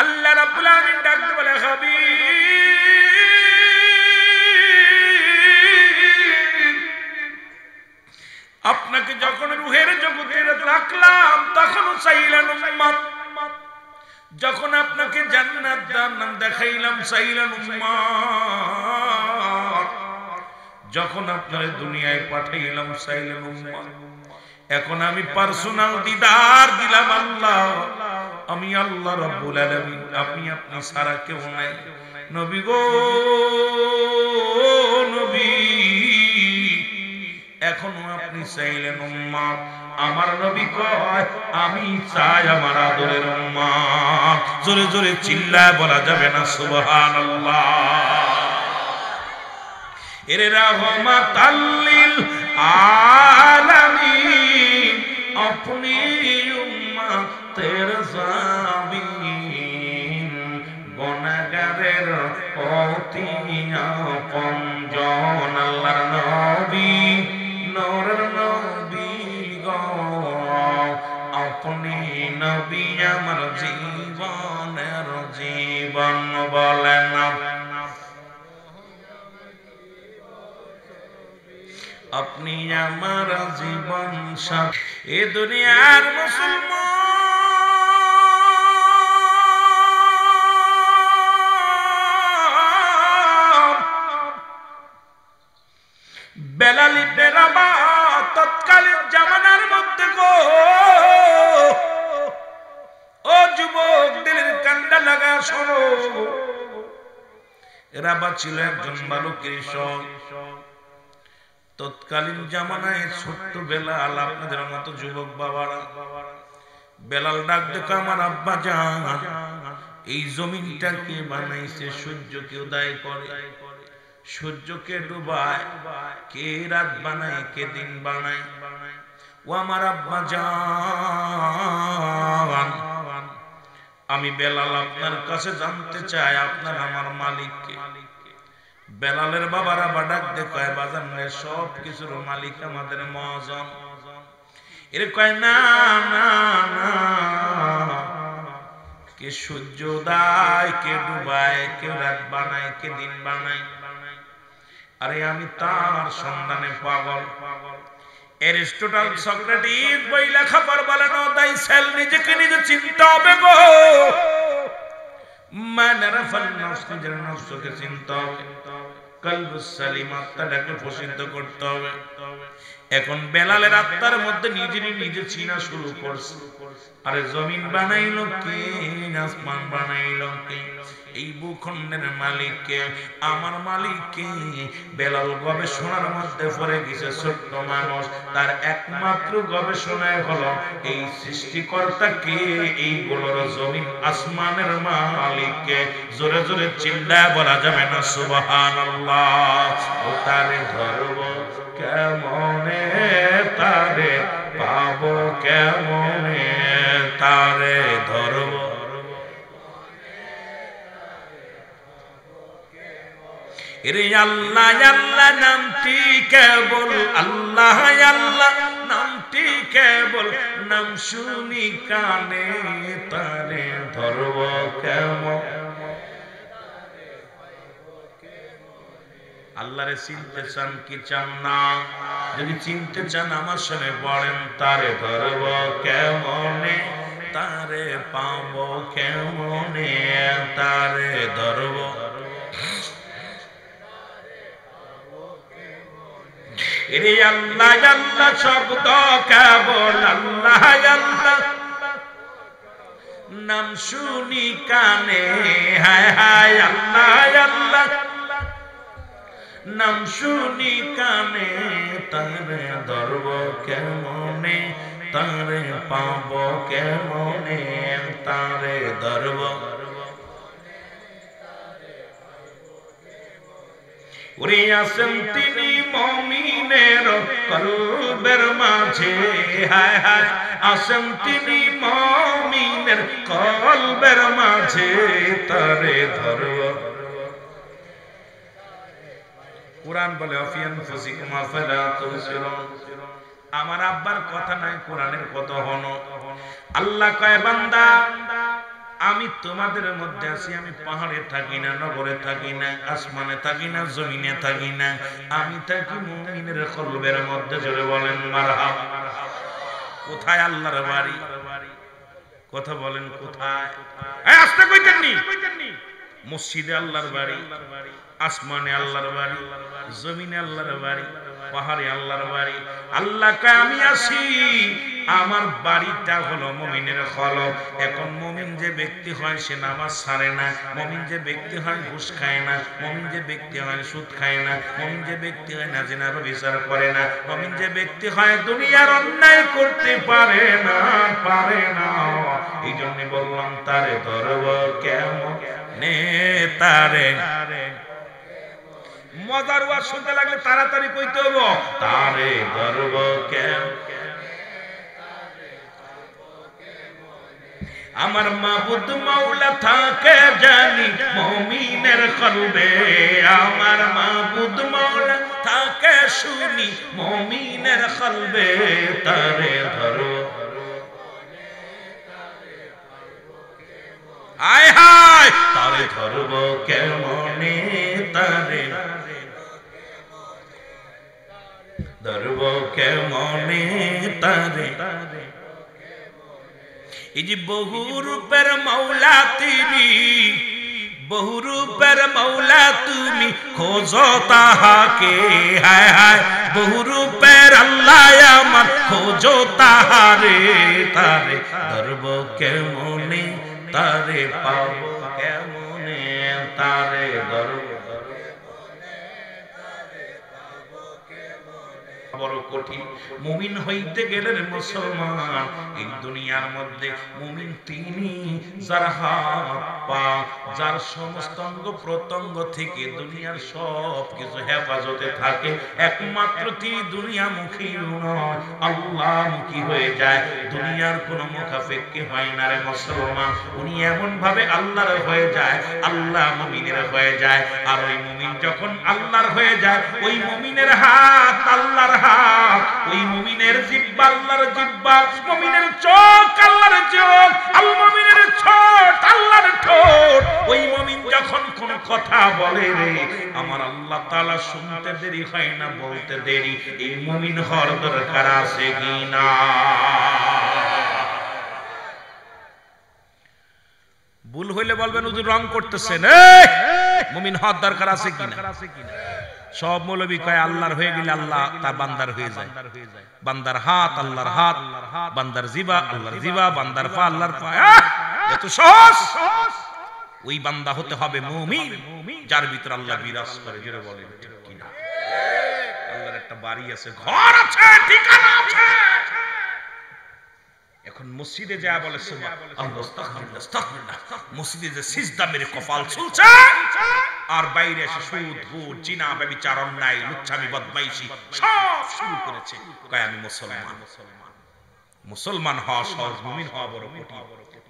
আল্লাহ রাব্বুল আলামিন ডাক দিয়ে বলে, হাবিব, আপনাকে যখন রূহের জগতে রাখলাম তখন চাইলেন উম্মত, যখন আপনাকে জান্নাত দান দেখাইলাম চাইলাম উম্মত, যখন আপনার দুনিয়ায় পাঠাইলাম চাইলেন উম্মত, এখন আমি পার্সোনাল দিদার দিলাম আল্লাহ, আমি আল্লাহ রাব্বুল আলামিন, আপনি ছাড়া কেউ নাই। নবী গো নবী, এখনো আপনি চাইলেন উম্মত। আমার নবী কয় আমি চাই আমার আদরের উম্মত। জোরে জোরে চিল্লায় বলা যাবে না সুবহানাল্লাহ। এরে রাহমাতাল লিল আলামিন, আপনি উম্মতের জামিন, গুনাহগারের অতি আপনজন আল্লাহর নবী, নূরের নবী গো, আপনি নবী আমার জীবনের জীবন। বলেন আপনি আমার জীবন সাথী। এ দুনিয়ার মুসলমান বেলাল ইবনে রাবাহ তৎকালীন জামানার মধ্যে গো, ও যুবক দিলের কান্ডা লাগা শোনো, রাবাহ ছিল একজন ভালো কৃষক। তৎকালীন জামানায় ছোট্ট বেলাল, আপনাদের মতো যুবক বাবারা, বেলাল ডাক দেখো আমার আব্বা জান, এই জমিনটা কে বানাইছে? সূর্যকে উদয় করে, সূর্যকে ডুবায়, কে রাত বানায়, কে দিন বানায়? ও আমার আব্বা জান, আমি বেলাল আপনার কাছে জানতে চাই আপনার আমার মালিক কে? বেলালের বাবারা বাডাক দেখায় বাজান রে, সব কিছুর মালিক আমাদের মহাজন। এর কয় না না না, কে সূর্য উদয়, কে ডুবায়, কে রাত বানায়, কে দিন বানায়, আরে আমি তার সন্ধানে পাগল। অ্যারিস্টটল, সক্রেটিস বই লেখা পর বলেন, ও দাই সেল, নিজেকে নিজে চিনতে হবে গো। মানারাফাল নফস, নিজের নফসকে চিনতে হবে। কলবুস সালিম, আত্মাটাকে প্রসিদ্ধ করতে হবে। এখন বেলালের আত্মার মধ্যে নিজেরই নিজে চিনা শুরু করছে। আরে জমিন বানাইলো কে? আসমান বানাইলো কে? এই ভূখণ্ডের মালিক কে? আমার মালিক কে? বেলাল গবেষণার মধ্যে পড়ে গেছে। ছোট্ট মানুষ, তার একমাত্র গবেষণায় হলো এই সৃষ্টিকর্তা কে, এইগুলোর জমিন আসমানের মালিক কে। জোরে জোরে চিল্লায় বলা যাবে না সুবহানাল্লাহ। ও তারে ধরব কেমনে, তারে পাবো কেমনে, তারে ধরব রে। আল্লাহ আল্লাহ নামটি কেবল, আল্লাহ আল্লাহ নামটি কেবল, নাম শুনি কানে, তারে ধরব কেমন। আল্লাহরে চিনতে চান কি চান না? যদি চিনতে চান আমার সামনে পড়েন, তারে ধরব কেমনে, তারে পাবো কেমনে, তারে ধরব। রে আল্লাহ আল্লাহ শব্দ কেবল, আল্লাহ আল্লাহ নাম শুনি কানে, হায় হায় আল্লাহ আল্লাহ নাম শুনি কানে, তারে ধরব কেমনে, তারে পাবো কেমনে, তারে ধরব। ওরে আছেন তিনি মুমিনের কলবের মাঝে, হায় হায় আছেন তিনি মুমিনের কলবের মাঝে, তারে ধরব। কুরআন বলে আফিয়ান ফুসিকুম আফালা তুবসিরুন। আমার আব্বার কথা নাই, কোরআনের কথা হনো। আল্লাহ কয় বান্দা, আমি তোমাদের মধ্যে আছি। আমি পাহাড়ে থাকি না, নগরে থাকি না, আসমানে থাকি না, জমিনে থাকি না, আমি থাকি মুমিনের কলবের মধ্যে। জোরে বলেন মারহাবা। কোথায় আল্লাহর বাড়ি? কথা বলেন কোথায়? এই আসতে কইতেন নি? মসজিদে আল্লাহর বাড়ি, আসমানে আল্লাহর বাড়ি, জমিনে আল্লাহর বাড়ি, পাহাড়ে আল্লাহর বাড়ি। আল্লাহ কয় আমি আসি, আমার বাড়িটা হলো মুমিনের খলক। এখন মুমিন যে ব্যক্তি হয় সে নামাজ ছাড়ে না, মুমিন যে ব্যক্তি হয় ঘুষ খায় না, মুমিন যে ব্যক্তি হয় সুদ খায় না, মুমিন যে ব্যক্তি হয় না জিনা ব্যভিচার করে না, মুমিন যে ব্যক্তি হয় দুনিয়ার অন্যায় করতে পারে না, পারে না। এই জন্য বললাম তারে ধরব কেমন নে তারে। মজার ওয়াজ শুনতে লাগলে তাড়াতাড়ি কইতে হবো তারে ধরব কেমন। আমার মাবুদ মাওলা থাকে জানি মুমিনের কলবে, আমার মাবুদ মাওলা থাকে শুনি মুমিনের কলবে, তারে ধরো। আয় হায় তারে ধরব কেমনে, তারে ধরব কেমনে, তারে। এই যে বহু রূপের মাওলা তুমি, বহু রূপের মাওলা তুমি, খোঁজো তাহাকে। হায় হায় বহু রূপের আল্লাহ আমার, খোঁজো তাহারে, তারে ধরব কেমনে, তারে পাবো কেমনে, তারে ধরব। বড় কঠিন মুমিন হইতে গেলে মুসলমান, এই দুনিয়ার মধ্যে মুমিন তিনি যার হাত পা, যার সমস্ত অঙ্গ প্রত্যঙ্গ থেকে দুনিয়ার সব কিছু হেফাজতে থাকে। একমাত্র তিনি দুনিয়ামুখী নয়, আল্লাহমুখী হয়ে যায়। দুনিয়ার কোনো মুখাপেক্ষী হয় না রে মুসলমান। উনি এমন ভাবে আল্লাহর হয়ে যায়, আল্লাহ মুমিনের হয়ে যায়। আর ওই মুমিন যখন আল্লাহর হয়ে যায়, ওই মুমিনের হাত আল্লাহর হাত, ওই মুমিনের জিহ্বা আল্লাহর জিহ্বা, মুমিনের চোখ আল্লাহর চোখ, আল মুমিনের ঠোঁট আল্লাহর ঠোঁট। ওই মুমিন যখন কোন কথা বলে রে আমার আল্লাহ তাআলা শুনতে দেরি হয় না, বলতে দেরি। এই মুমিন হওয়ার দরকার আছে কি না? ভুল হইলে বলবেন হুজুর রং করতেছেন। এই মুমিন হওয়ার দরকার আছে কি না? সব মৌলবী কয় আল্লাহর হয়ে গেলে আল্লাহ তার বান্দার হয়ে যায়। বান্দার হাত আল্লাহর হাত, বান্দার জিবা আল্লাহর জিবা, বান্দার পা আল্লাহর পা। এত সহজ? ওই বান্দা হতে হবে মুমিন যার ভিতর আল্লাহ বিরাজ করে। জোরে বলেন ঠিক কি না? আল্লাহর একটা বাড়ি আছে, ঘর আছে, ঠিকানা আছে। এখন মসজিদে যা বলে মসজিদে যে সিজদা মেরে কপাল ছুলছে, আর বাইরে এসে সুদ ঘুষ জিনা ব্যভিচার অন্যায় লুচ্ছামি বদমাইশি সব শুরু করেছে। কয় আমি মুসলমান। মুসলমান হওয়া সহজ, মুমিন হওয়া বড় কঠিন।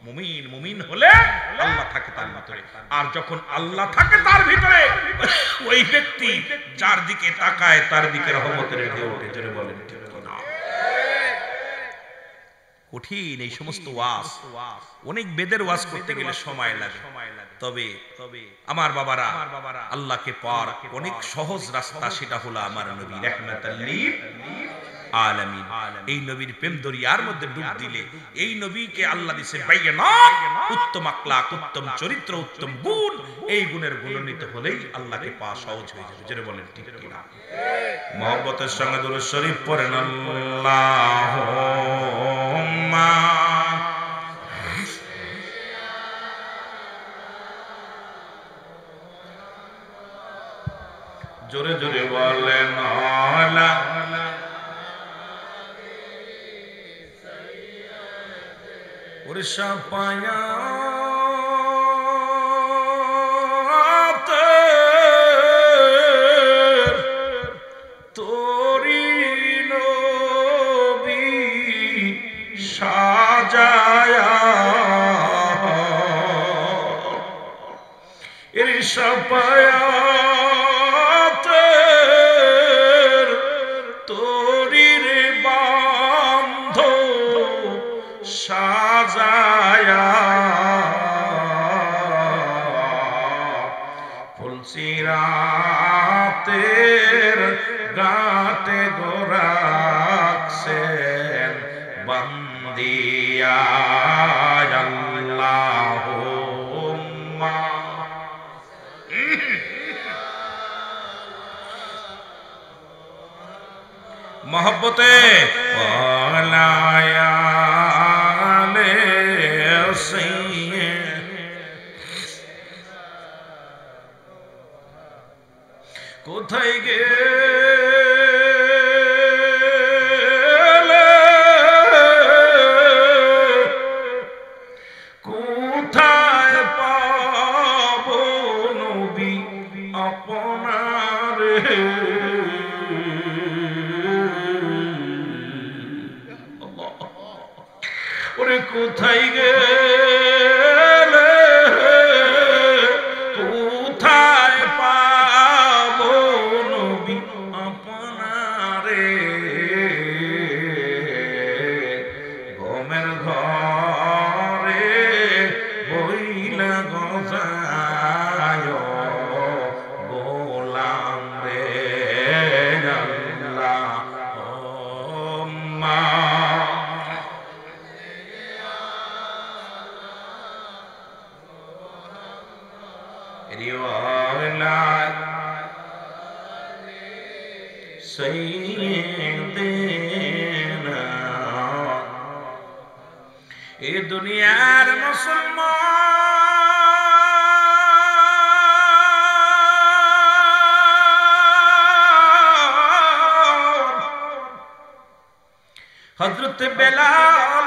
মুমিন মুমিন হলে আল্লাহ থাকে তার ভিতরে, আর যখন আল্লাহ থাকে তার ভিতরে ওই ব্যক্তি যার দিকে তাকায় তার দিকে রহমতের ঢেউ ওঠে। জোরে বলেন ঠিক না? কঠিন এই সমস্ত ওয়াজ। অনেক বেদের ওয়াজ করতে গেলে সময় লাগে, তবে আমার বাবারা আল্লাহকে পাওয়ার অনেক সহজ রাস্তা, সেটা হলো আমার নবী রাহমাতাল লিল আলামিন। এই নবীর প্রেম দরিয়ার মধ্যে ডুব দিলে এই নবীকে আল্লাহ দিয়েছে বাইনাত, উত্তম আখলাক, উত্তম চরিত্র, উত্তম গুণ। এই গুণের গুণান্বিত হলেই আল্লাহকে পাওয়া সহজ হয়ে যাবে। জোরে বলেন ঠিক কি না? মুহাব্বতের সঙ্গে দুরূদ শরীফ পড়েন। আল্লাহুম্মা জোরে জোরে বলেন আলা ওরে শাফায়াত তোরি নবী সাজায়া এর শাফায়াত তোরি রে বান্ধ সাজায়া ফুলসিরাতের গাটে গোরাকছেন বন্দিয়া मोहब्बते কোথায় গেলে কোথায় পাবো নবী আপনারে ওরে কোথায় গেলে কোথায় পাবো নবী আপনারে ঘুমের ঘরে বইলা গজায় গোলাম রে আল্লাহ মা এ দুনিয়ার মুসলমান হযরত বেলাল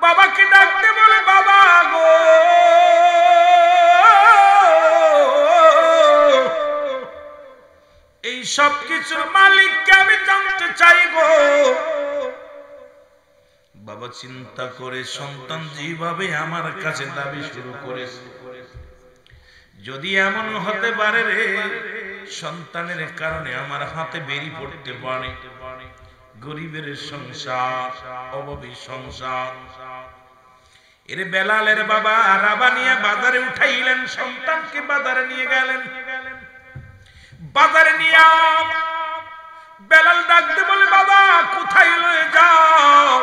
বাবাকে ডাকতে বলে বাবা গো এই সব কিছুর মালিককে আমি জানতে চাই গো বাবা চিন্তা করে সন্তান যেভাবে আমার কাছে দাবি শুরু করেছে যদি এমন হতে পারে রে সন্তানের কারণে আমার হাতে বেরি পড়তে পারে গরিবের সংসার অভাবী সংসার এর বেলালের বাবা রাবা নিয়ে বাজারে উঠাইলেন সন্তানকে বাজারে নিয়ে গেলেন বাজারে নিয়ে বেলাল ডাকতে বলে বাবা কোথায় লয়ে যাও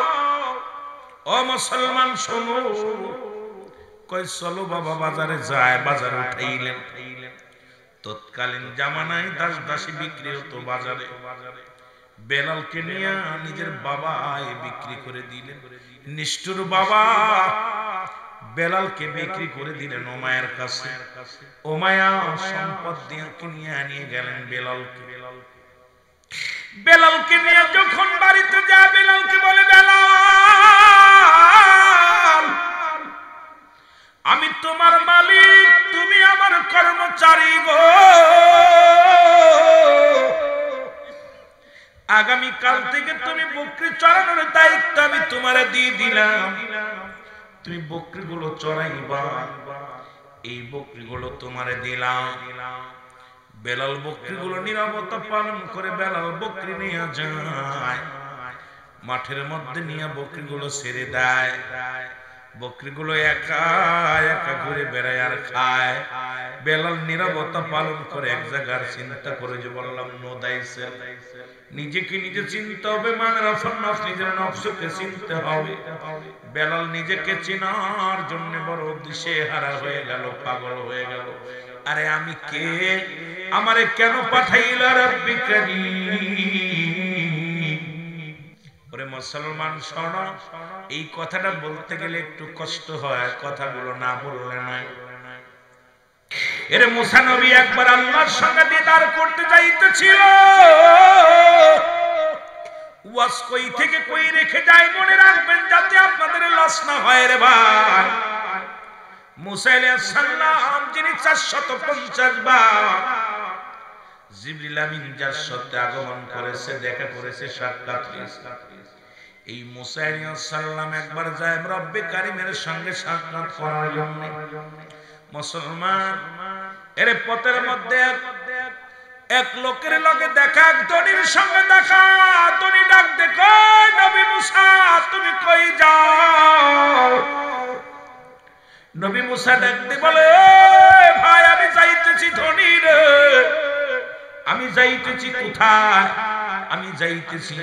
ও মুসলমান শোনো কই চলো বাবা বাজারে যায় বাজারে উঠাইলেন তৎকালীন জামানায় দাস দাসী বিক্রি হতো বাজারে বেলালকে নিয়ে নিজের বাবা বিক্রি করে দিলেন নিষ্ঠুর বাবা বেলালকে বিক্রি করে দিলেন ওমায়ের কাছে ওমায়া সম্পদ দিয়ে নিয়ে গেলেন বেলালকে নিয়ে যখন বাড়িতে যায় বেলালকে বলে বেলাল আমি তোমার মালিক তুমি আমার কর্মচারী গো আগামী কাল থেকে তুমি বকরি চড়ানোর দায়িত্ব আমি তোমারে দিয়ে দিলাম তুমি বকরিগুলো চড়াইবা এই বকরিগুলো তোমারে দিলাম বেলাল বকরিগুলো নিরাপত্তা পালন করে বেলাল বকরি নিয়ে যায় মাঠের মধ্যে নিয়ে বকরিগুলো ছেড়ে দেয় বকরিগুলো একা একা ঘুরে বেড়ায় আর খায় বেলাল নিরাপত্তা পালন করে এক জায়গার চিন্তা করে যে বললাম নোদাইছে নিজেকে নিজে চিনতে হবে মানে নিজের নফসকে চিনতে হবে বেলাল নিজেকে চিনার জন্য বড় দিশেহারা হয়ে গেল পাগল হয়ে গেল আরে আমি কে আমারে কেন পাঠাইলা রব্বি কারীম ওরে মুসলমান শোনো এই কথাটা বলতে গেলে একটু কষ্ট হয় কথাগুলো না বললে নাই এরে মুসা নবী একবার আল্লাহর সঙ্গে দিদার করতে যাইতেছিল ওয়াজ কই থেকে কই রেখে যায় মনে রাখবেন যাতে আপনাদের লস না হয় রে ভাই মুসা আলাইহিস সালাম যিনি 450 বার জিবরিল আমিন যার সাথে আগমন করেছে দেখা করেছে সাক্ষাৎ হয়েছে এই মুসা আলাইহিস সালাম একবার যায় রব্বে কারীমের সঙ্গে সাক্ষাৎ করার জন্য মুসলমান এর পথের মধ্যে এক লোকের লগে দেখা এক ধনীর সঙ্গে দেখা ধনী ডাক দেখো নবী মুসা তুমি কই যাও নবী মুসা ডাকতে বলে ভাই আমি যাইতেছি ধনী রে আমি যাইতেছি কোথায় আমি যাইতেছি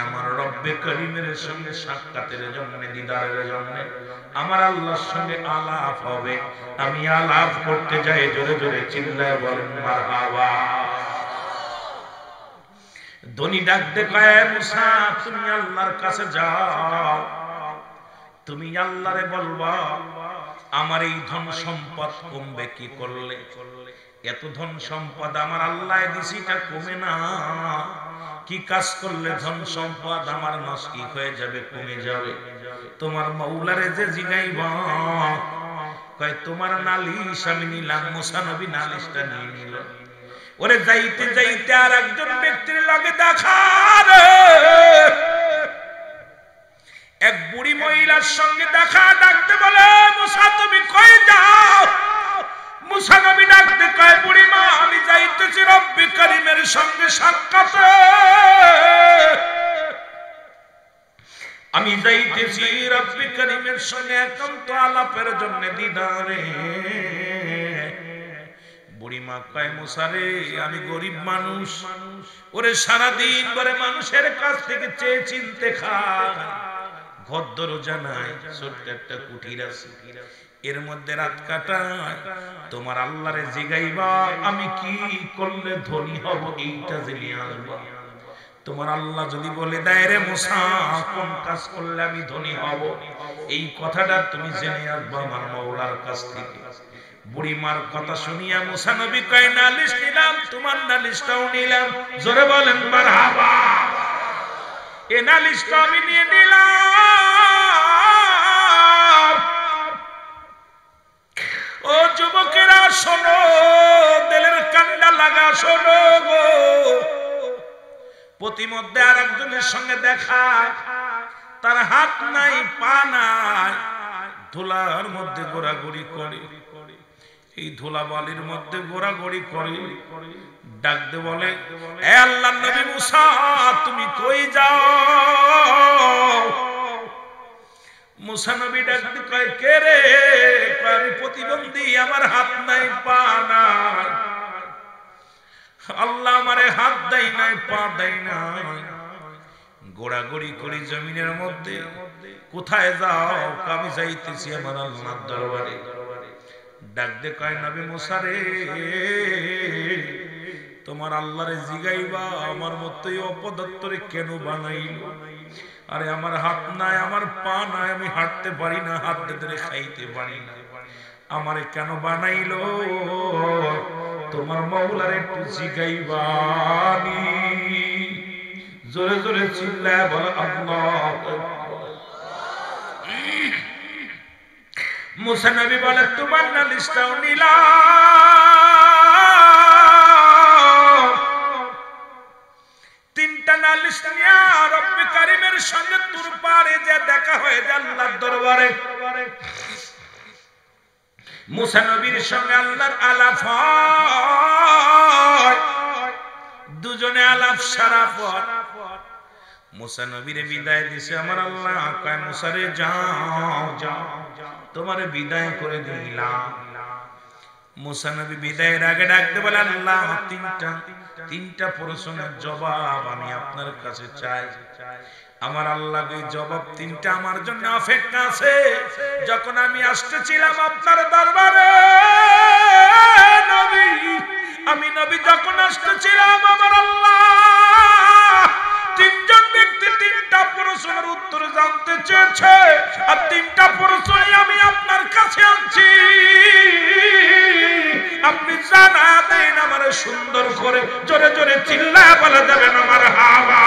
আমার রব্বে কারীমের সঙ্গে সাক্ষাতের জন্য দিদারের জন্য আমার আল্লাহর সঙ্গে আলাপ হবে আমি আলাপ করতে যাই জোরে জোরে চিল্লায় বলেন মারহাবা ধনী ডাক দে কয় মুসা তুমি আল্লাহর কাছে যাও, তুমি আল্লাহরে বলবা আমার এই ধন সম্পদ কমবে কি করলে, এত ধন সম্পদ আমার আল্লাহ দিছি এটা কমে না, কি কাজ করলে ধন সম্পদ আমার নষ্ট হয়ে যাবে, কমে যাবে। তোমার মাওলারে যে জিগাইবা কয় তোমার নালিশ আমি নিলাম। মুসা নবী নালিশটা নিয়ে নিল। ওরে যাইতে যাইতে আর একজন ব্যক্তির লগে দেখা রে, এক বুড়ি মহিলার সঙ্গে দেখা, ডাকতে বলে মুসা তুমি কই যাও? মুসা নবী ডাকতে কয় বুড়ি মা আমি যাইতেছি রব্বি করিমের সঙ্গে সাক্ষাতে, আমি যাইতেছি রব্বি করিমের সঙ্গে একান্ত আলাপের জন্য দিদারে। বুড়িমা কয় মুসা রে আমি গরিব মানুষ, ওরে সারাদিন করে মানুষের কাছ থেকে চেয়ে চিনতে খাই, ঘর দরজা নাই, ছোট্ট একটা কুটির আছে, এর মধ্যে রাত কাটায়। তোমার আল্লাহরে জিগাইবা আমি কি করলে ধনী হব এইটা জেনে আসবা। তোমার আল্লাহ যদি বলে দেয় রে মুসা কোন কাজ করলে আমি ধনী হব, এই কথাটা তুমি জেনে আসবা আমার মাওলার কাছ থেকে। বুড়িমার কথা শুনিয়া মুসা নবী কয় নালিশ নিলাম, তোমার নালিশটাও নিলাম। জোরে বলেন মারহাবা। এ নালিশটা আমি নিয়ে নিলাম। ও যুবকেরা শোনো, দিলের কান্ডা লাগা শোনো গো। প্রতিমধ্যে আর একজনের সঙ্গে দেখা, তার হাত নাই পা নাই, ধুলার মধ্যে ঘোরাঘুরি করে, এই ধুলা বালির মধ্যে ঘোরাঘুরি করে। ডাক দে বলে এ আল্লাহর নবী মুসা তুমি কই যাও? মুসা নবী ডাক দে কয় কে রে? কয় আমি প্রতিবন্ধী, আমার হাত নাই পা নাই, আল্লাহ আমারে হাত দেয় নাই পা দেয় নাই, গোড়াগড়ি করি জমিনের মধ্যে। কোথায় যাও? আমি যাইতেছি আমার আল্লাহর দরবারে। ডাক দে কয় নবী মুসা রে তোমার আল্লাহরে জিগাইবা আমার মতোই অপদত্তরে কেন বানাইলো? আরে আমার হাত নাই, আমার পা নাই, আমি হাঁটতে পারি না, হাত ধরে খাইতে পারি না, আমারে কেন বানাইলো? তোমার মাওলারে একটু জিগাইবা। জোরে জোরে চিল্লায় বল আল্লাহ। মুসা নবী বলে তোমার নালিশটাও নিলাম। তিনটা নালিশ নিয়ে রব্বি কারিমের সঙ্গে তুর পারে যে দেখা হয়ে যায় আল্লাহর দরবারে। মুসা নবীর সঙ্গে আল্লাহর আলাপ হয়, দুজনে আলাপ সারা পর মুসা নবীরে বিদায় দিছে আমার আল্লাহ। কয় মুসা রে যাও যাও, তোমারে বিদায় করে দিলাম। মুসা নবী বিদায়ের আগে ডাকতে বলে আল্লাহ তিনটা প্রশ্নের জবাব আমি আপনার কাছে চাই। আমার আল্লাহ এই জবাব তিনটা আমার জন্য অপেক্ষা আছে। যখন আমি আসতেছিলাম আপনার দরবারে নবী, আমি নবী যখন আসতেছিলাম আমার আল্লাহ তিনজন ব্যক্তি তিনটা প্রশ্নের উত্তর জানতে চেয়েছে, আর তিনটা প্রশ্নই আমি আপনার কাছে আনছি। আপনি জানা দেন আমার সুন্দর করে, জোরে জোরে চিল্লায় বলা যাবে না আমার হাওয়া।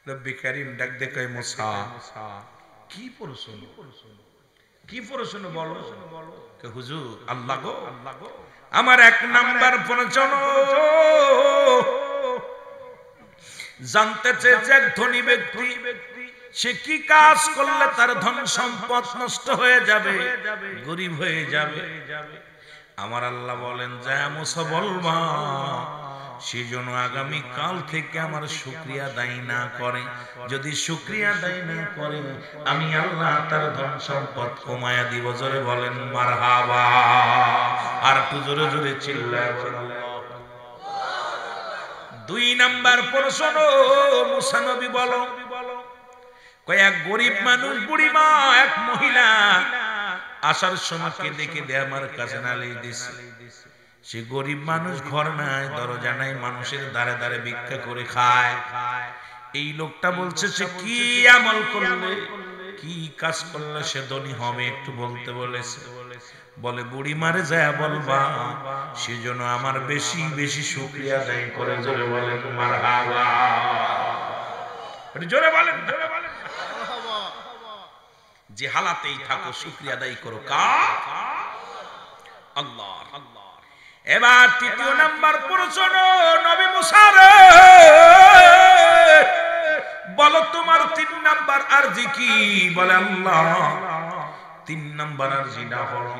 রব্বি কারীম ডাক দে কয় মুসা কি প্রশ্ন, কি প্রশ্ন বলো? কে হুজুর আল্লাহ গো আমার এক নাম্বার প্রশ্ন জানতে চেয়েছে এক ধনী ব্যক্তি সে কি কাজ করলে তার ধন সম্পদ নষ্ট হয়ে যাবে, গরিব হয়ে যাবে। আমার আল্লাহ বলেন যা মুসা বলবা সে যেন আগামী কাল থেকে আমার শুকরিয়া আদায় না করে। যদি শুকরিয়া আদায় না করে আমি আল্লাহ তার ধন সম্পদ কমায়া দিব। জোরে বলেন মারহাবা। আর একটু জোরে জোরে চিল্লায় বলেন। দুই নাম্বার প্রশ্ন মুসা নবী বলো, কয়েক গরিব মানুষ বুড়িমা এক মহিলা আসার সময় কেঁদে কেঁদে আমার কাছে নালিশ দিছে। সে গরিব মানুষ, ঘর নাই, দরজা নাই, মানুষের দ্বারে দ্বারে ভিক্ষা করে খায়। এই লোকটা বলছে সে কি আমল করলে, কি কাজ করলে সে ধনী হবে, একটু বলতে বলেছে। বলে বুড়ি মারে যায় বলবা, সেজন্য আমার বেশি বেশি শুকরিয়া আদায় করে। জোরে বলেন মারহাবা, জোরে বলেন, জোরে বলেন। যে হালাতেই থাকো শুকরিয়া আদায় করো কার? আল্লাহর। এবার তৃতীয় নাম্বার প্রশ্ন, নবী মুসা রে বলো তোমার 3 নাম্বার আরজি কি? বলে আল্লাহ 3 নাম্বার আরজিটা হলো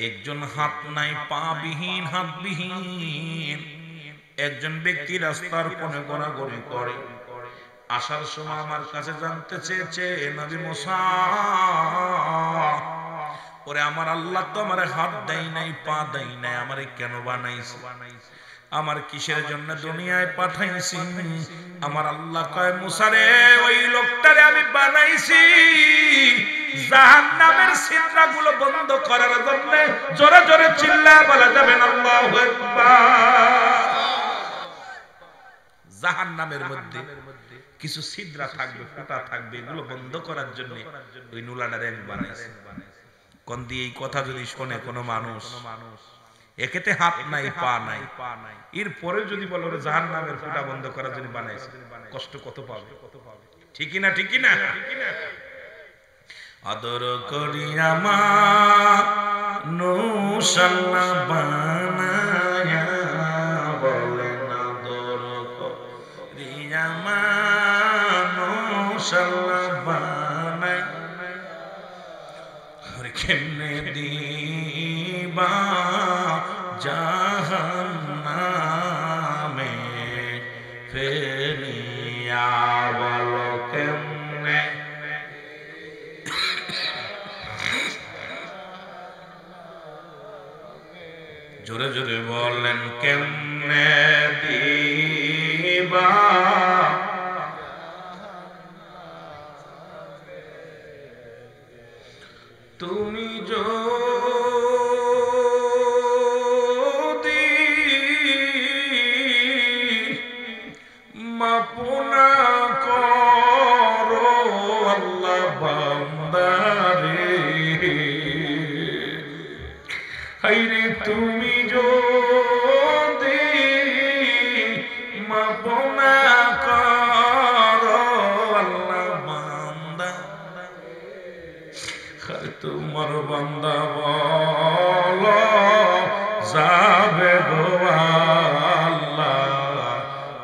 একজন হাত নাই, পা বিহীন, হাতবিহীন একজন ব্যক্তি রাস্তার কোণে ঘোরাঘুরি করে। আসার সময় আমার কাছে জানতে চেয়েছে, নবী মুসা ওরে আমার আল্লাহ তো আমারে হাত দেয় নাই, পা দেয় নাই, আমারে কেন বানাইছে? আমার কিসের জন্য দুনিয়ায় পাঠাইছি? আমার আল্লাহ কয় মুসা রে ওই লোকটারে আমি বানাইছি জাহান্নামের ছিদ্রগুলো বন্ধ করার জন্য। জোরে জোরে চিল্লায় বলা যাবে না আল্লাহু আকবার। জাহান্নামের মধ্যে কিছু ছিদ্র থাকবে, ফুটা থাকবে, এগুলো বন্ধ করার জন্য ওই নুলাটারে আমি বানাইছি। কোন দিয়ে এই কথা যদি শোনে কোনো মানুষ, একেতে হাত নাই, পা নাই, এরপরে যদি বলো জাহান্নামের ফুটা বন্ধ করার জন্য বানাইছে, কষ্ট কত পাবে? ঠিকই না, ঠিকই না? আদর করি আমার নূশাল্লাহ বানায়া, বলেন আদর করি আমার নূশাল্লাহ বানায়া, কেমনে দিবা জাহান্নামে ফেলিয়া, বলো কেমনে? জোরে জোরে বলেন কেমনে দিবা? তুমি যদি মাপুনা করো আল্লাহ বান্দারে, হাইরে তুমি যদি মাপুনা করো আল্লাহ বান্দা, তোমার বান্দা বলো যাবে গো আল্লাহ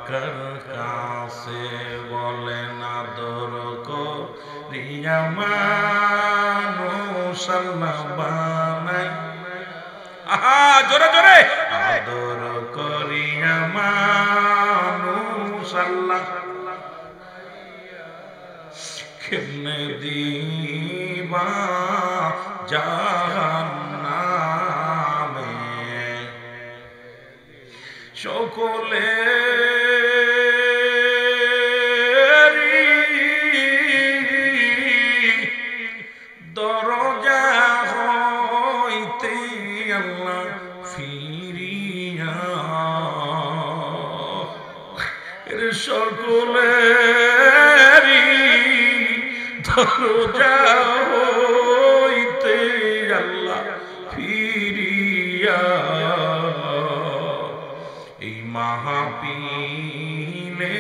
কার কাছে? বলেন আদর করিয়া মানুষ আল্লাহ বানাই। আহা জোরে জোরে, আদর করিয়া মানুষ আল্লাহ কেমনে দিবা জাহান্নামে? সকলে দরজা হইতে আল্লাহ ফিরিয়া, সকলে দরজা হইতে আল্লাহ ফিরিয়া, এই মাহফিলে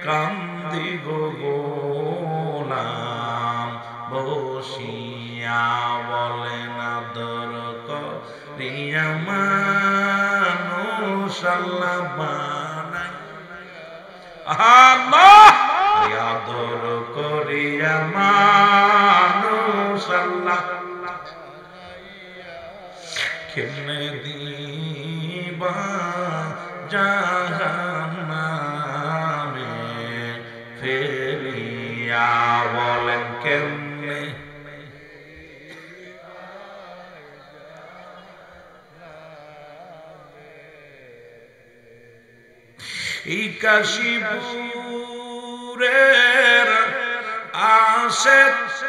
কান্দি গো গোলাম বসিয়া, বলেন আদর করিয়া মানুষ আল্লাহ বানাই। আল্লাহ আদর করিয়া মানুষ আল্লাহ কেমনে দিবা জাহান্নামে ফেলিয়া, বলেন কেমনে? এই কাশীপুরের আশে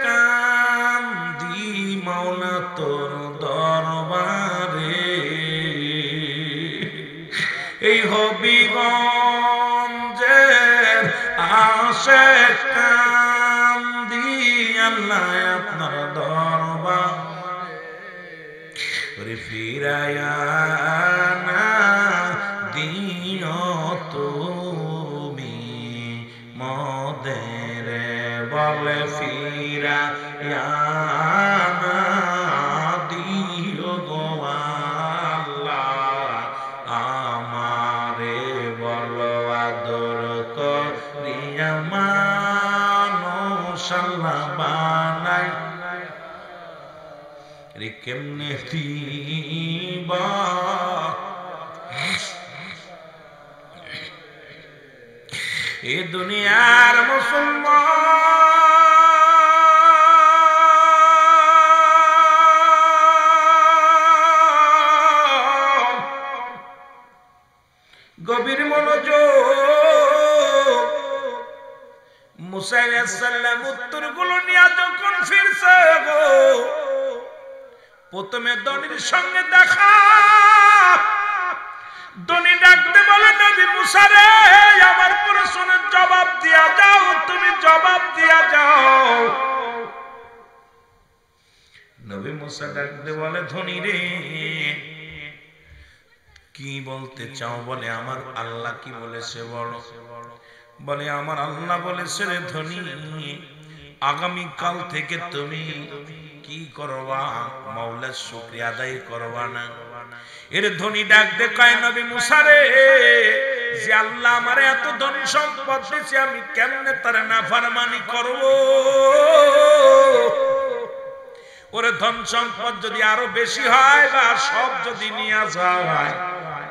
কান্দি মাওলা তোর দরবারে, এই হবিগঞ্জের আশেক কান্দি আল্লাহ আপনার দরবারে ফিরায়া না দিও তুমি মদের বলে ফিরায়া না দিও গো আল্লাহ আমারে বলো আদর করিয়া মানুষ আল্লাহ বানাই রে কেমনে দিবা এ দুনিয়ার মুসলমান গভীর মনোযোগ মুসা আলাইহিস সালাম উত্তরগুলো নিয়ে যখন ফিরছে গো প্রথমে দনির সঙ্গে দেখা দনি ডাকতে বলে নবী মুসা রে আমার প্রশ্নের জবাব দিয়া যাও তুমি জবাব দিয়া যাও নবী মুসা ডাকতে বলে ধনী রে কি বলতে চাও বলে আমার আল্লাহ কি বলেছে বলো বলে আমার আল্লাহ বলেছে রে ধনী আগামী কাল থেকে তুমি কি করবা মাওলার শুকরিয়া আদায় করবা না এর ধনী ডাক দেখায় নবী মুসা রে যে আল্লাহ আমারে এত ধন সম্পদ দিয়েছে আমি কেমনে তার নাফরমানি করব ওরে ধন সম্পদ যদি আরো বেশি হয় বা সব যদি নিয়ে যায়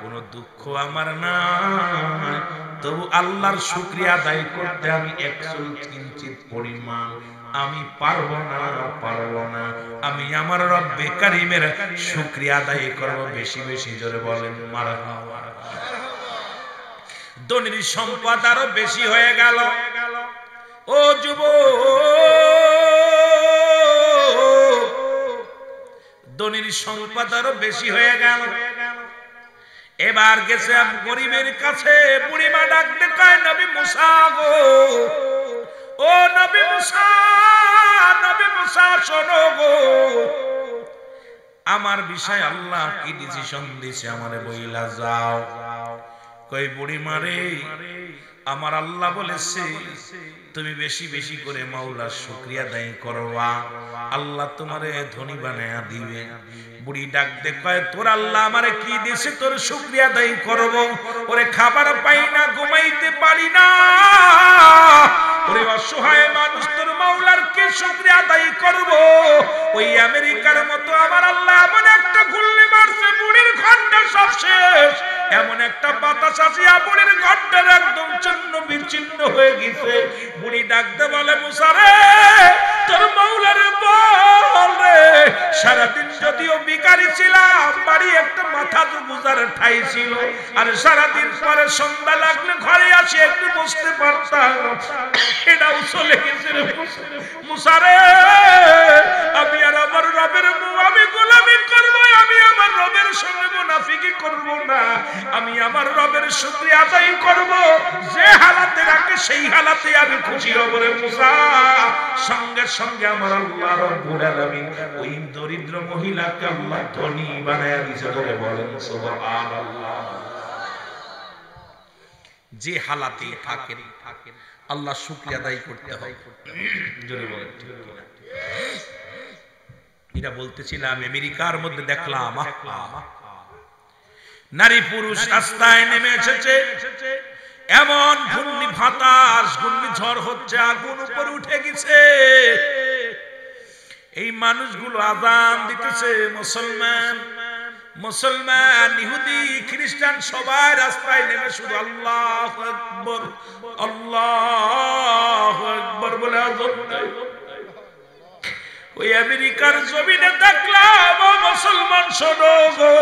কোনো দুঃখ আমার নাই তবু আল্লাহর শুকরিয়া আদায় করতে আমি একচুল কিঞ্চিত পরিমাণ আমি পারবো না আমি আমার রব্বে কারীমের শুকরিয়া আদায় করব বেশি বেশি জোরে বলেন মারহাবা ধনীর সম্পদ আরো বেশি হয়ে গেল ও যুবক ধনীর সম্পদ আরো বেশি হয়ে গেল এবার গেছে গরিবের কাছে বুড়িমা ডাক দেখায় নবী মুসা গো ও নবী মুসা শোনো গো আমার বিষয় আল্লাহ কি ডিসিশন দিয়েছে আমারে বইলা যাও কই বুড়িমা রে আমার আল্লাহ বলেছে তুমি বেশি বেশি করে মাওলার শুকরিয়া আদায় করবা আল্লাহ তোমারে ধনী বানায়া দিবে বুড়ি ডাক দে কয় তোর আল্লাহ আমারে কি দিয়েছে তোর শুকরিয়া আদায় করব ওরে খাবার পাই না ঘুমাইতে পারি না ওরে অসহায় মানুষ তোর মাওলার কি শুকরিয়া আদায় করব ওই আমেরিকার মতো আমার আল্লাহ এমন একটা গুল্লি মারছে বুড়ির ঘন্টা সব শেষ এমন একটা বাতাস আসিয়া বুড়ির ঘন্টার একদম চূর্ণ বিচ্ছিন্ন হয়ে গেছে বুড়ি ডাকতে বলে মুসা রে তোর মাওলারে বল রে সারাদিন যদিও ভিখারি ছিলাম বাড়ি একটা মাথা গুজার ঠাই ছিল আর সারাদিন পরে সন্ধ্যা লাগলে ঘরে আসি একটু বসতে পারতাম এটাও চলে গেছে রে মুসা রে আমি আর আমার রবের আমি গোলামি করব আমি আমার রবের সঙ্গে মুনাফিকি করব না আমি আমার রবের শুকরিয়া আদায় করব যে হালাতে রাখে সেই হালাতে আমি খুশি হব রে মুসা সঙ্গে সঙ্গে আমার আল্লাহ রব্বুল আলামিন ওই দরিদ্র মহিলাকে আল্লাহ ধনী বানায়া দিয়েছে বলে বলেন সুবহানাল্লাহ যে হালাতে থাকেন আল্লাহ শুকরিয়া আদায় করতে হয় জোরে বলেন ঠিক কিনা এটা বলতেছিলাম আমেরিকার মধ্যে দেখলাম নারী পুরুষ রাস্তায় নেমে এসেছে এমন ঘূর্ণি বাতাস ঘূর্ণিঝড় হচ্ছে আগুন উপরে উঠে গেছে এই মানুষগুলো আযান দিতেছে মুসলমান ইহুদি খ্রিস্টান সবাই রাস্তায় নেমে শুধু আল্লাহু আকবার বলে আযান দেয় ওই আমেরিকার জমিনে দেখলাম মুসলমান শোনো গো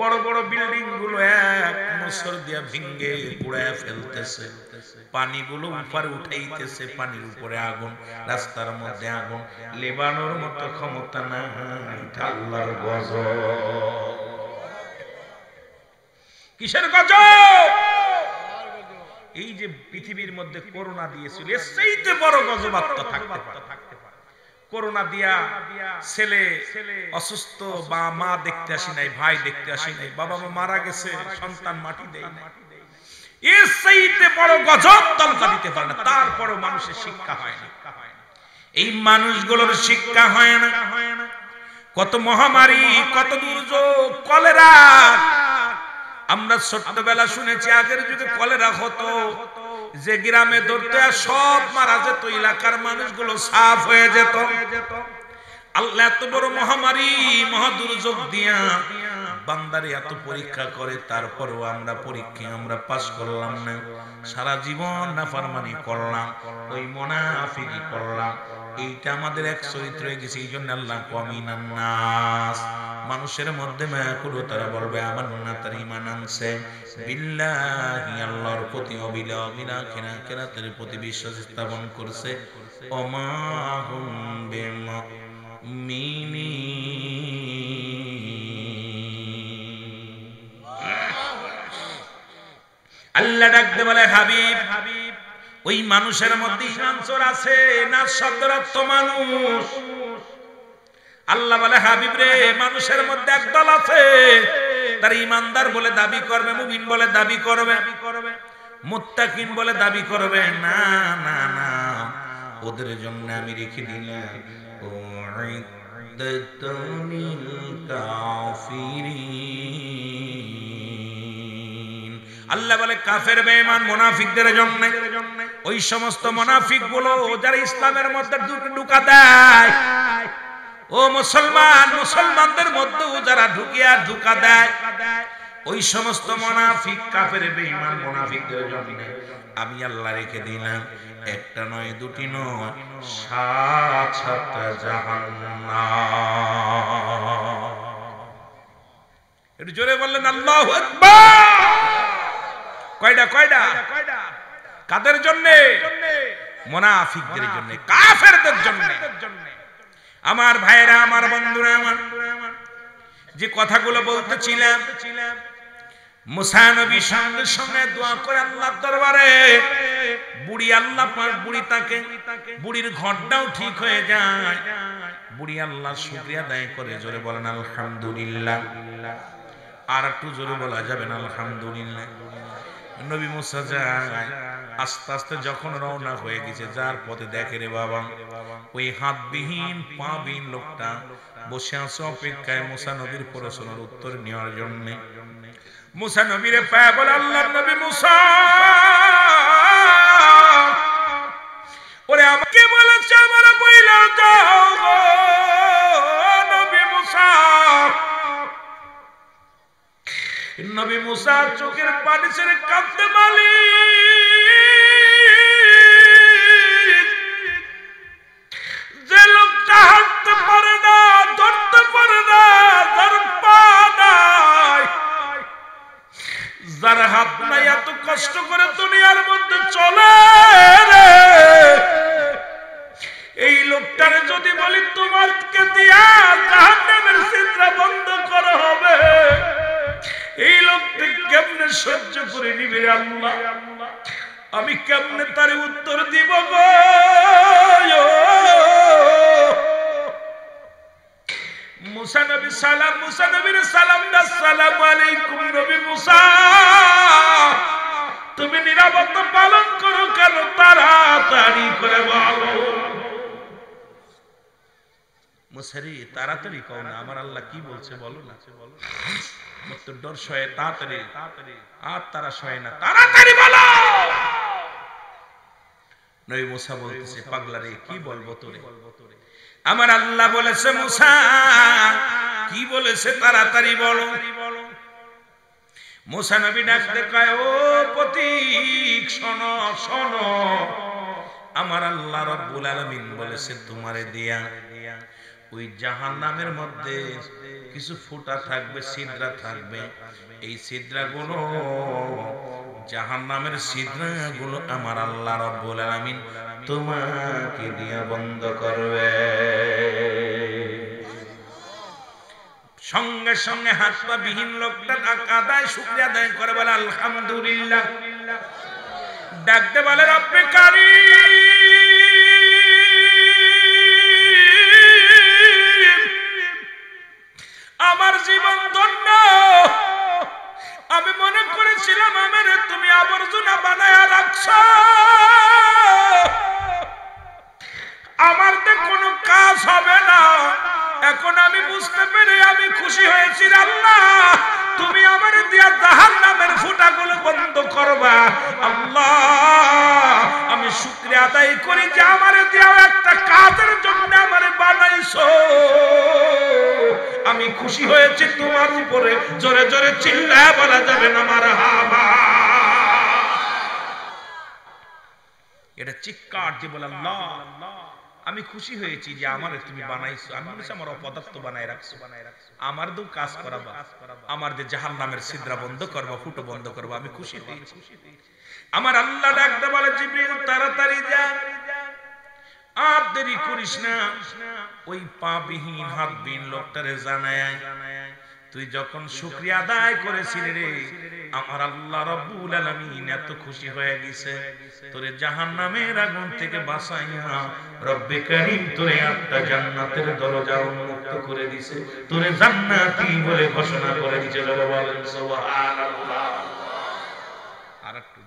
বড় বড় বিল্ডিং গুলো এক মোচড় দিয়া ভেঙে পুড়ায় ফেলতেছে পানিগুলো উপরে উঠাইতেছে পানির উপরে আগুন রাস্তার মধ্যে আগুন লেবানোর মতো ক্ষমতা নাই আল্লাহর গজব কিসের গজব? এই যে পৃথিবীর মধ্যে করোনা দিয়েছিল, এর চাইতে বড় গজব আর তো থাকতে পারে। করোনা দিয়া ছেলে অসুস্থ, বা মা দেখতে আসি নাই, ভাই দেখতে আসি নাই, বাবা মা মারা গেছে, সন্তান মাটি দেয় না, এর চাইতে বড় গজব তলকা দিতে পারে না। তারপরও মানুষের শিক্ষা হয় না। এই মানুষগুলোর শিক্ষা হয় না। কত মহামারী, কত দুর্যোগ, কলেরা। আমরা ছোট্টবেলা শুনেছি আগের যুগে কলেরা হতো, যে গ্রামে ধরতে সব মারা যেত, এলাকার মানুষগুলো সাফ হয়ে যেত। আল্লাহ এত বড় মহামারী, মহাদুর্যোগ দিয়া বান্দারে এত পরীক্ষা করে, তারপরেও আমরা পরীক্ষায় আমরা পাস করলাম না। সারা জীবন নাফরমানি করলাম, ওই মুনাফিকি করলাম। এইটা আমাদের এক চরিত্র হয়ে গেছে। এই জন্য আল্লাহ কমিনান নাস, মানুষের মধ্যে মায়া করো, তারা বলবে আমার না, তার ঈমান আনছে বিল্লাহি, আল্লাহর প্রতি, আখিরাতের প্রতি বিশ্বাস স্থাপন করছে। ওমা হুম আল্লাহ ডাকতে বলে হাবিব, ওই মানুষের মধ্যে ঈমান চোর আছে না? শব্দের অর্থ মানুষ। আল্লাহ বলে হাবিব রে, মানুষের মধ্যে একদল আছে, তার ঈমানদার বলে দাবি করবে, মুমিন বলে দাবি করবে, মুত্তাকিন বলে দাবি করবে। না না না, ওদের জন্য আমি রেখে দিলাম উইদ্দাতুল কাফিরিন। আল্লাহ বলে কাফের, বেঈমান, মুনাফিকদের জন্য। ওই সমস্ত মুনাফিক গুলো যারা ইসলামের মধ্যে ঢুকা দেয়, ও মুসলমান, মুসলমানদের মধ্যেও যারা ঢুকিয়া ঢুকা দেয়, ওই সমস্ত মুনাফিক, কাফের, বেঈমান, মুনাফিকদের জন্য আমি আল্লাহ রেখে দিলাম একটা নয়, দুটি নয়, ৭টা জাহান্নাম। একটু জোরে বললেন আল্লাহু আকবার। কয়টা? কাদের জন্য? মুনাফিকদের জন্য, কাফেরদের জন্য। আমার ভাইরা, আমার বন্ধুরা, আমার যে কথাগুলো বলতেছিলাম, মুসা নবী সঙ্গে সঙ্গে দোয়া করে আল্লাহর দরবারে, বুড়ি আল্লাহ পাক বুড়ি তাকে, বুড়ির ঘরটাও ঠিক হয়ে যায়। বুড়ি আল্লাহর শুকরিয়া আদায় করে। জোরে বলেন আলহামদুলিল্লাহ। আর একটু জোরে বলা যাবে না আলহামদুলিল্লাহ। নবী মুসা যায়, আস্তে আস্তে যখন রওনা হয়ে গেছে, যার পথে দেখে রে বাবা, ওই হাতবিহীন পাবিহীন লোকটা বসে আছে অপেক্ষায় মুসা নবীর প্রশ্নের উত্তর নেওয়ার জন্য। মুসা নবীরে পায় বলে, আল্লাহর নবী মুসা, ওরে আমাকে বলেছে আমার বইলা যাও গো নবী মুসা। নবী মুসা চোখের পানি ছেড়ে কাঁদতে মালিক, যে লোকটা হাঁটতে পারে না, ধরতে পারে না, যার পা নাই, যার হাত নাই, এত কষ্ট করে দুনিয়ার মধ্যে চলে রে, এই লোকটারে যদি বলি তোমাকে দিয়া জাহান্নামের ছিদ্র বন্ধ করা হবে, এই লোকটা কেমনে সহ্য করে নিবে আল্লাহ? আমি কেমনে তার উত্তর দিব গো? মুসা নবী সালাম, মুসা নবীর সালাম দা, আসসালামু আলাইকুম নবী মুসা, তুমি নিরাপত্তা পালন করো কেন? তাড়াতাড়ি করে বলো। মুসারি তাড়াতাড়ি কও না, আমার আল্লাহ কি বলছে বলো না। মত ডর সয়ে তাড়াতাড়ি, আর তারা সয়ে না, তাড়াতাড়ি বলো। নবী মুসা বলতেছে, পাগলা রে কি বলবো তোরে? আমার আল্লাহ বলেছে মুসা, কি বলেছে? তাড়াতাড়ি বলো। মুসা নবী ডাকতে কয়, ও পথিক শোনো শোনো, আমার আল্লাহ রাব্বুল আলামিন বলেছে তোমারে দিয়া ওই জাহান্নামের মধ্যে কিছু ফুটা থাকবে, ছিদ্রা থাকবে। এই ছিদ্রাগুলো, জাহান্নামের ছিদ্রাগুলো আমার আল্লাহ রাব্বুল আলামিন তোমাকে দিয়া বন্ধ করবে। সঙ্গে সঙ্গে হাত পা বিহীন লোকটা আদায় শুকরিয়া আদায় করে বলে আলহামদুলিল্লাহ। ডাকতে বলে রব্বে কারীম, আমার জীবন ধন্য। আমি মনে করেছিলাম আমার তুমি আবর্জনা বানায়া রাখছো, আমার তো কোনো কাজ হবে না। এখন আমি বুঝতে পেরে আমি খুশি হয়েছি আল্লাহ, তুমি আমার দিয়া জাহান্নামের ফুটাগুলো বন্ধ করবা। আল্লাহ আমি শুকরিয়া আদায় করি যে আমার দিয়া একটা কাজের জন্য আমারে বানাইছো। আমি খুশি হয়েছি তোমার উপরে। জোরে জোরে চিল্লায় বলা যাবে না মারহাবা। এটা চিৎকার দিয়ে বলে আল্লাহ আমি খুশি হয়েছি যে আমার তুমি বানাইছো। আমি বলেছি আমার অপদার্থ বানাই রাখছো, আমার দু কাজ করাবা, আমার যে জাহান্নামের ছিদ্রা বন্ধ করবা, ফুটো বন্ধ করবা। আমি খুশি হয়েছি। আমার আল্লাহ ডাকতে বলে জিবরিল তাড়াতাড়ি যা, আর দেরি করিস না। ওই পা বিহীন হাত বিহীন লোকটারে জানায় তুই যখন শুকরিয়া আদায় করেছিলি রে, আমার আল্লাহ রাব্বুল আলামিন এত খুশি হয়ে গেছে তোরে জাহান্নামের আগুন থেকে বাঁচাইয়া রব্বে কারীম তোরে একটা জান্নাতের দরজা উন্মুক্ত করে দিয়েছে, তোরে জান্নাতি বলে ঘোষণা করে দিয়েছে। বলেন সুবহানাল্লাহ। আরেকটু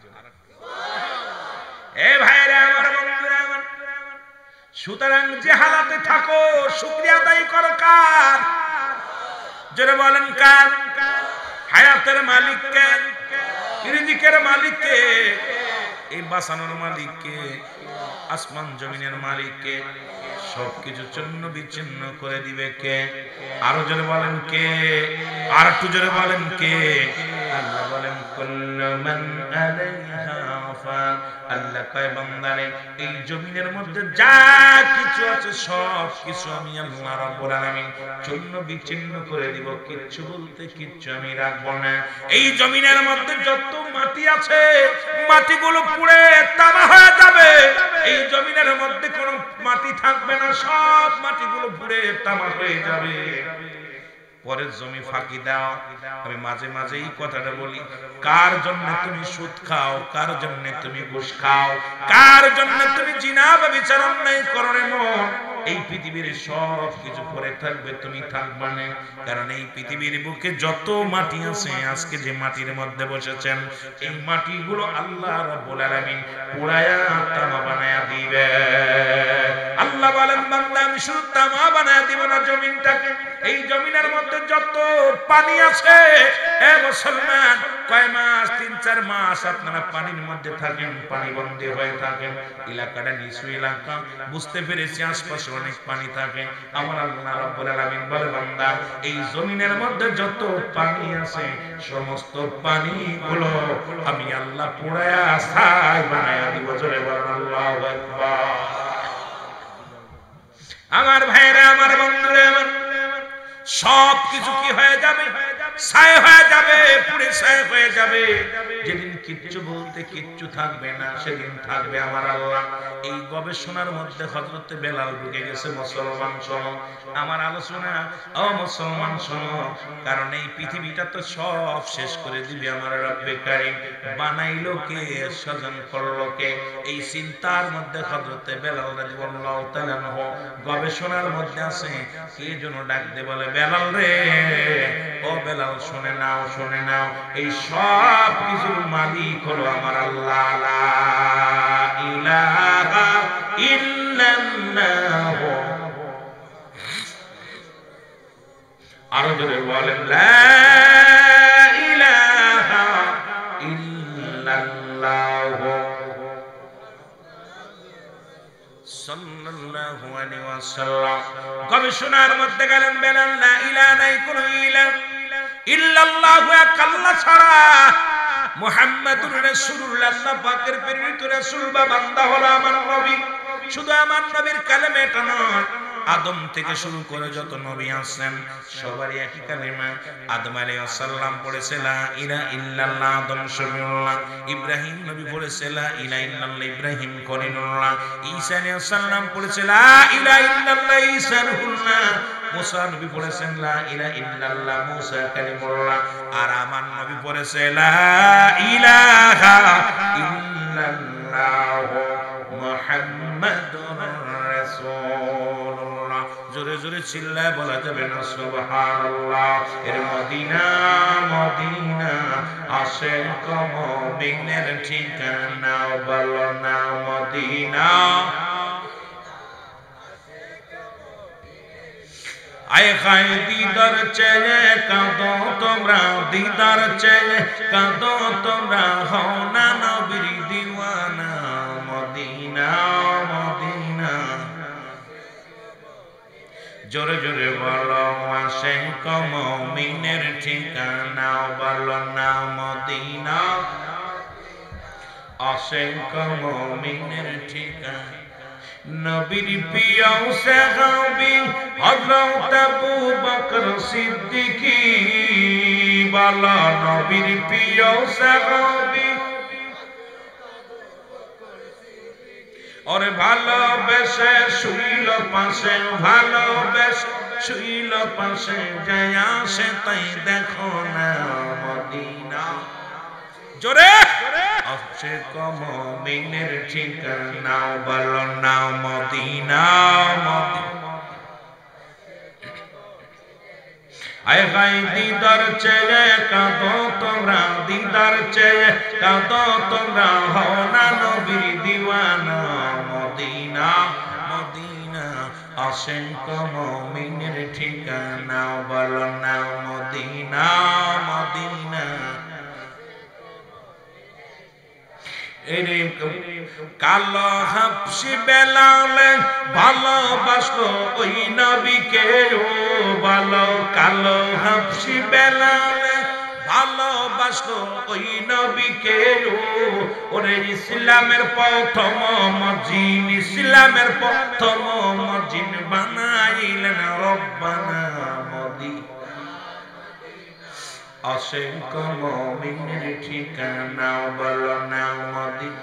এ ভাইরা আমার, বন্ধুরা আমার, সুতরাং যে হালাতে থাকো শুকরিয়া আদায় করো কার? জোরে বলেন কার? হায়াতের মালিক কে? রিজিকের মালিক কে? এই বাঁচানোর মালিক কে? আসমান জমিনের মালিক কে? সবকিছু চূর্ণ বিচ্ছিন্ন করে দিবে কে? আরো জোরে বলেন কে? আর একটু জোরে বলেন কে? আল্লাহ বলেন কুল্লু মান আলাইহা ফান। আল্লাহ কয় বান্দারে এই জমিনের মধ্যে যা কিছু আছে সব কিছু আমি আল্লাহ রাব্বুল আলামিন চূর্ণ বিচ্ছিন্ন করে দিব, কিচ্ছু বলতে কিচ্ছু আমি রাখবো না। এই জমিনের মধ্যে যত মাটি আছে মাটিগুলো পুড়ে তামা হয়ে যাবে। এই জমিনের মধ্যে কোনো মাটি থাকবে না, সব মাটিগুলো পুড়ে তামা হয়ে যাবে। পরের জমি ফাঁকি দাও। আমি মাঝে মাঝে এই কথাটা বলি, কার জন্য তুমি সুদ খাও, কার জন্য তুমি ঘুষ খাও, কার জন্য তুমি জিনা বা বিচার অন্যায় করো রে মন, এই পৃথিবীর সব কিছু পরে থাকবে, তুমি থাকবে না। কারণ এই পৃথিবীর বুকে যত মাটি আছে আজকে যে মাটির মধ্যে বসেছেন এই মাটিগুলো আল্লাহ রাব্বুল আলামিন পোড়ায়া তামা বানায়া দিবে। আল্লাহ বলেন বান্দা আমি শুধু তামা বানায়া দিব না জমিনটাকে, এই জমিনের মধ্যে যত পানি আছে এ মুসলমান কয় মাস ৩-৪ মাস আপনারা পানির মধ্যে থাকেন, পানি বন্দী হয়ে থাকেন। এলাকাটা নিচু এলাকা, বুঝতে পেরেছি আশপাশে অনেক পানি থাকে। আমার আল্লাহ রাব্বুল আলামিন বলে বান্দা এই জমিনের মধ্যে যত পানি আছে সমস্ত পানিগুলো আমি আল্লাহ পোড়ায়া ছাই বানায়া দিব। জোরে বলেন আল্লাহু আকবার। আমার ভাইরা আমার, বন্ধুরা আমার, সব কিছু কি হয়ে যাবে? ছাই হয়ে যাবে, পুড়ে ছাই হয়ে যাবে। যেদিন কিচ্ছু বলতে কিচ্ছু থাকবে না সেদিন থাকবে আমার আল্লাহ। এই গবেষণার মধ্যে হযরত বেলাল ঢুকে গেছে। মুসলমান শোনো আমার আলোচনা, ও মুসলমান শোনো, কারণ এই পৃথিবীটা তো সব শেষ করে দিবে আমার রব্বে কারীম। বানাইলো কে, সৃজন করলো কে? এই চিন্তার মধ্যে হযরত বেলাল রাদিয়াল্লাহু তাআলা গবেষণার মধ্যে আছে। কে যেন ডাক দে বলে বেলাল রে, ও বেলাল শুনে নাও, শুনে নাও, এই সব কিছুর মালিক হলো আমার আল্লাহ। লা ইলাহা ইল্লাল্লাহ। আরো জোরে বলেন লা ইলাহা ইল্লাল্লাহ সাল্লাল্লাহু আলাইহি ওয়াসাল্লাম। গবেষণার মধ্যে গেলেন বেলাল লা ইলাহা নাই কোন ইলাহ ইল্লাল্লাহু এক আল্লাহ ছাড়া মুহাম্মাদুর রাসূলুল্লাহ আল্লাহ পাকের প্রেরিত রাসূল বা বান্দা হলো আমার নবী। শুধু আমার নবীর কালেমা এটা নয়, আদম থেকে শুরু করে যত নবী আছেন সবারই একই কালেমা। আদম আলাইহিস সালাম পড়েছে লা ইলাহা ইল্লাল্লাহ, আদম শফিউল্লাহ। ইব্রাহিম নবী পড়েছে লা ইলাহা ইল্লাল্লাহ, ইব্রাহিম খলিলুল্লাহ। ঈসা আলাইহিস সালাম পড়েছে লা ইলাহা ইল্লাল্লাহ, ঈসা রূহুল্লাহ। মুসা নবী পড়েছেন লা ইলাহা ইল্লাল্লাহ মুসা কালিমুল্লাহ, আর আমার নবী পড়েছে লা ইলাহা ইল্লাল্লাহ মুহাম্মাদুর রাসূলুল্লাহ। জোরে জোরে চিল্লায় বলা যাবে না সুবহানাল্লাহ। এর মদিনা মদিনা আশিক মুমিনের ঠিকানা, বলো না মদিনা। আয় খায় দিদার চেয়ে কাঁদো তোমরা, দিদার চেয়ে কাঁদো তোমরা, হও না নবীর দিওয়ানা, মদিনা মদিনা। জোরে জোরে বলো আশিক মুমিনের ঠিকানা, বলো না মদিনা আশিক মুমিনের ঠিকানা। নবীর প্রিয় সাহাবী হযরত আবু বকর সিদ্দিকী, বলো নবীর প্রিয় সাহাবী, ওরে ভালোবেসে শুইল পাশে, ভালোবেসে শুইল পাশে, যায় আসে তাই দেখো না মদিনা। জোরে আশিক মুমিনের ঠিকানা, বলো না মদিনা মদিনা। আয় গায় দিদার চেয়ে কাঁদো তোমরা, দিদার চেয়ে কাঁদো তোমরা, হও না নবীর দিওয়ানা, মদিনা মদিনা আশিক মুমিনের ঠিকানা, বলো না মদিনা মদিনা। কালো হাবশি বেলাল ভালোবাসলো ওই নবীকে, ও বলো কালো হাবশি বেলাল ভালোবাসলো ওই নবীকে, ওরে ইসলামের প্রথম মসজিদ, ইসলামের প্রথম মসজিদ বানাইলেন রব্বানা মদিনা। আশিক মুমিনের ঠিকানা, বলো না মদিনা।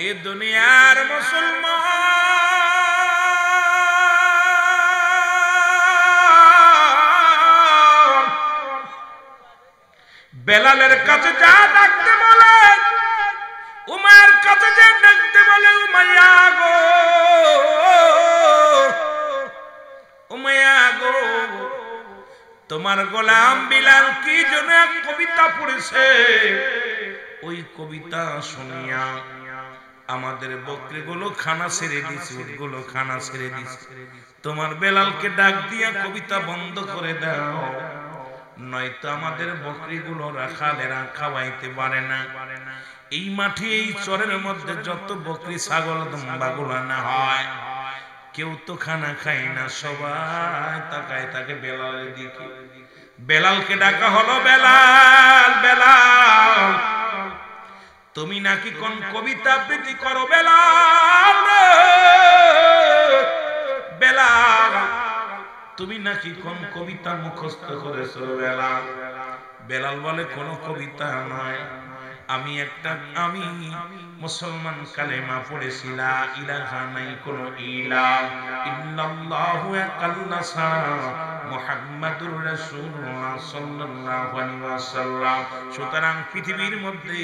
এ দুনিয়ার মুসলমান বেলালের কাছে যা ডাকতে বলে, উমায়ের কাছে যা ডাকতে বলে, উমাইয়া গো উমাইয়া গো, তোমার গোলাম বিলাল কি জন্য এক কবিতা পড়েছে, ওই কবিতা শুনিয়া আমাদের বকরিগুলো খানা ছেড়ে দিছে, উটগুলো খানা ছেড়ে দিছে। তোমার বেলালকে ডাক দিয়া কবিতা বন্ধ করে দাও, নয়তো আমাদের বকরিগুলো রাখালেরা খাওয়াইতে পারে না। এই মাঠে এই চরের মধ্যে যত বকরি ছাগল দুম্বাগুলা না হয়, কেউ তো খানা খায় না, সবাই তাকায় তাকে বেলালের দিকে। বেলালকে ডাকা হলো, বেলাল বেলাল তুমি নাকি কোন কবিতা আবৃত্তি করো, বেলাল বেলাল তুমি নাকি কোন কবিতা মুখস্থ করেছো বেলাল। বেলাল বলে কোন কবিতা নয়, আমি মুসলমান কালেমা পড়েছি, লা ইলাহা নাই কোন ইলাহ ইল্লাল্লাহু আল্লাহ ছাড়া মুহাম্মাদুর রাসূলুল্লাহ সাল্লাল্লাহু আলাইহি ওয়াসাল্লাম। সুতরাং পৃথিবীর মধ্যে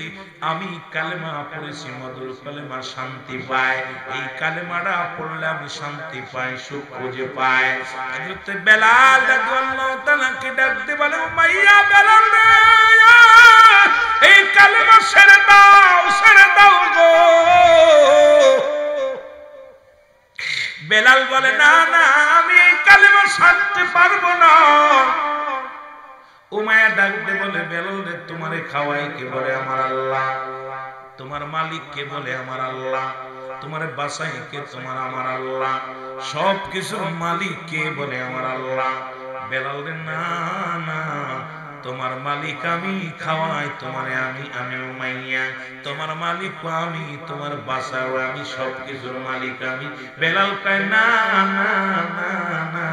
আমি কালেমা পড়েছি, মধুর কালেমা, শান্তি পাই। এই কালেমাটা পড়লে আমি শান্তি পাই, সুখ খুঁজে পাই। হযরত বেলাল রাদিয়াল্লাহু তাআলাকে ডাকতে বলে, উমাইয়া বেলাল রে, এই কালেমা ছেড়ে দাও গো। বেলাল বলে, না না আমি এই কালেমা ছাড়তে পারবো না। উমাইয়া ডাকতে বলে, বেলাল রে তোমারে খাওয়াই কে বলে আমার আল্লাহ, তোমার মালিক কে বলে আমার আল্লাহ, তোমার বাসাই কে তোমার আমার আল্লাহ, সব কিছুর মালিক কে বলে আমার আল্লাহ। বেলাল রে না না, তোমার মালিক আমি, খাওয়াই তোমারে আমি উমাইয়া, তোমার মালিক আমি, তোমার বাসাও আমি, সব কিছুর মালিক আমি। বেলাল কয় না না না না,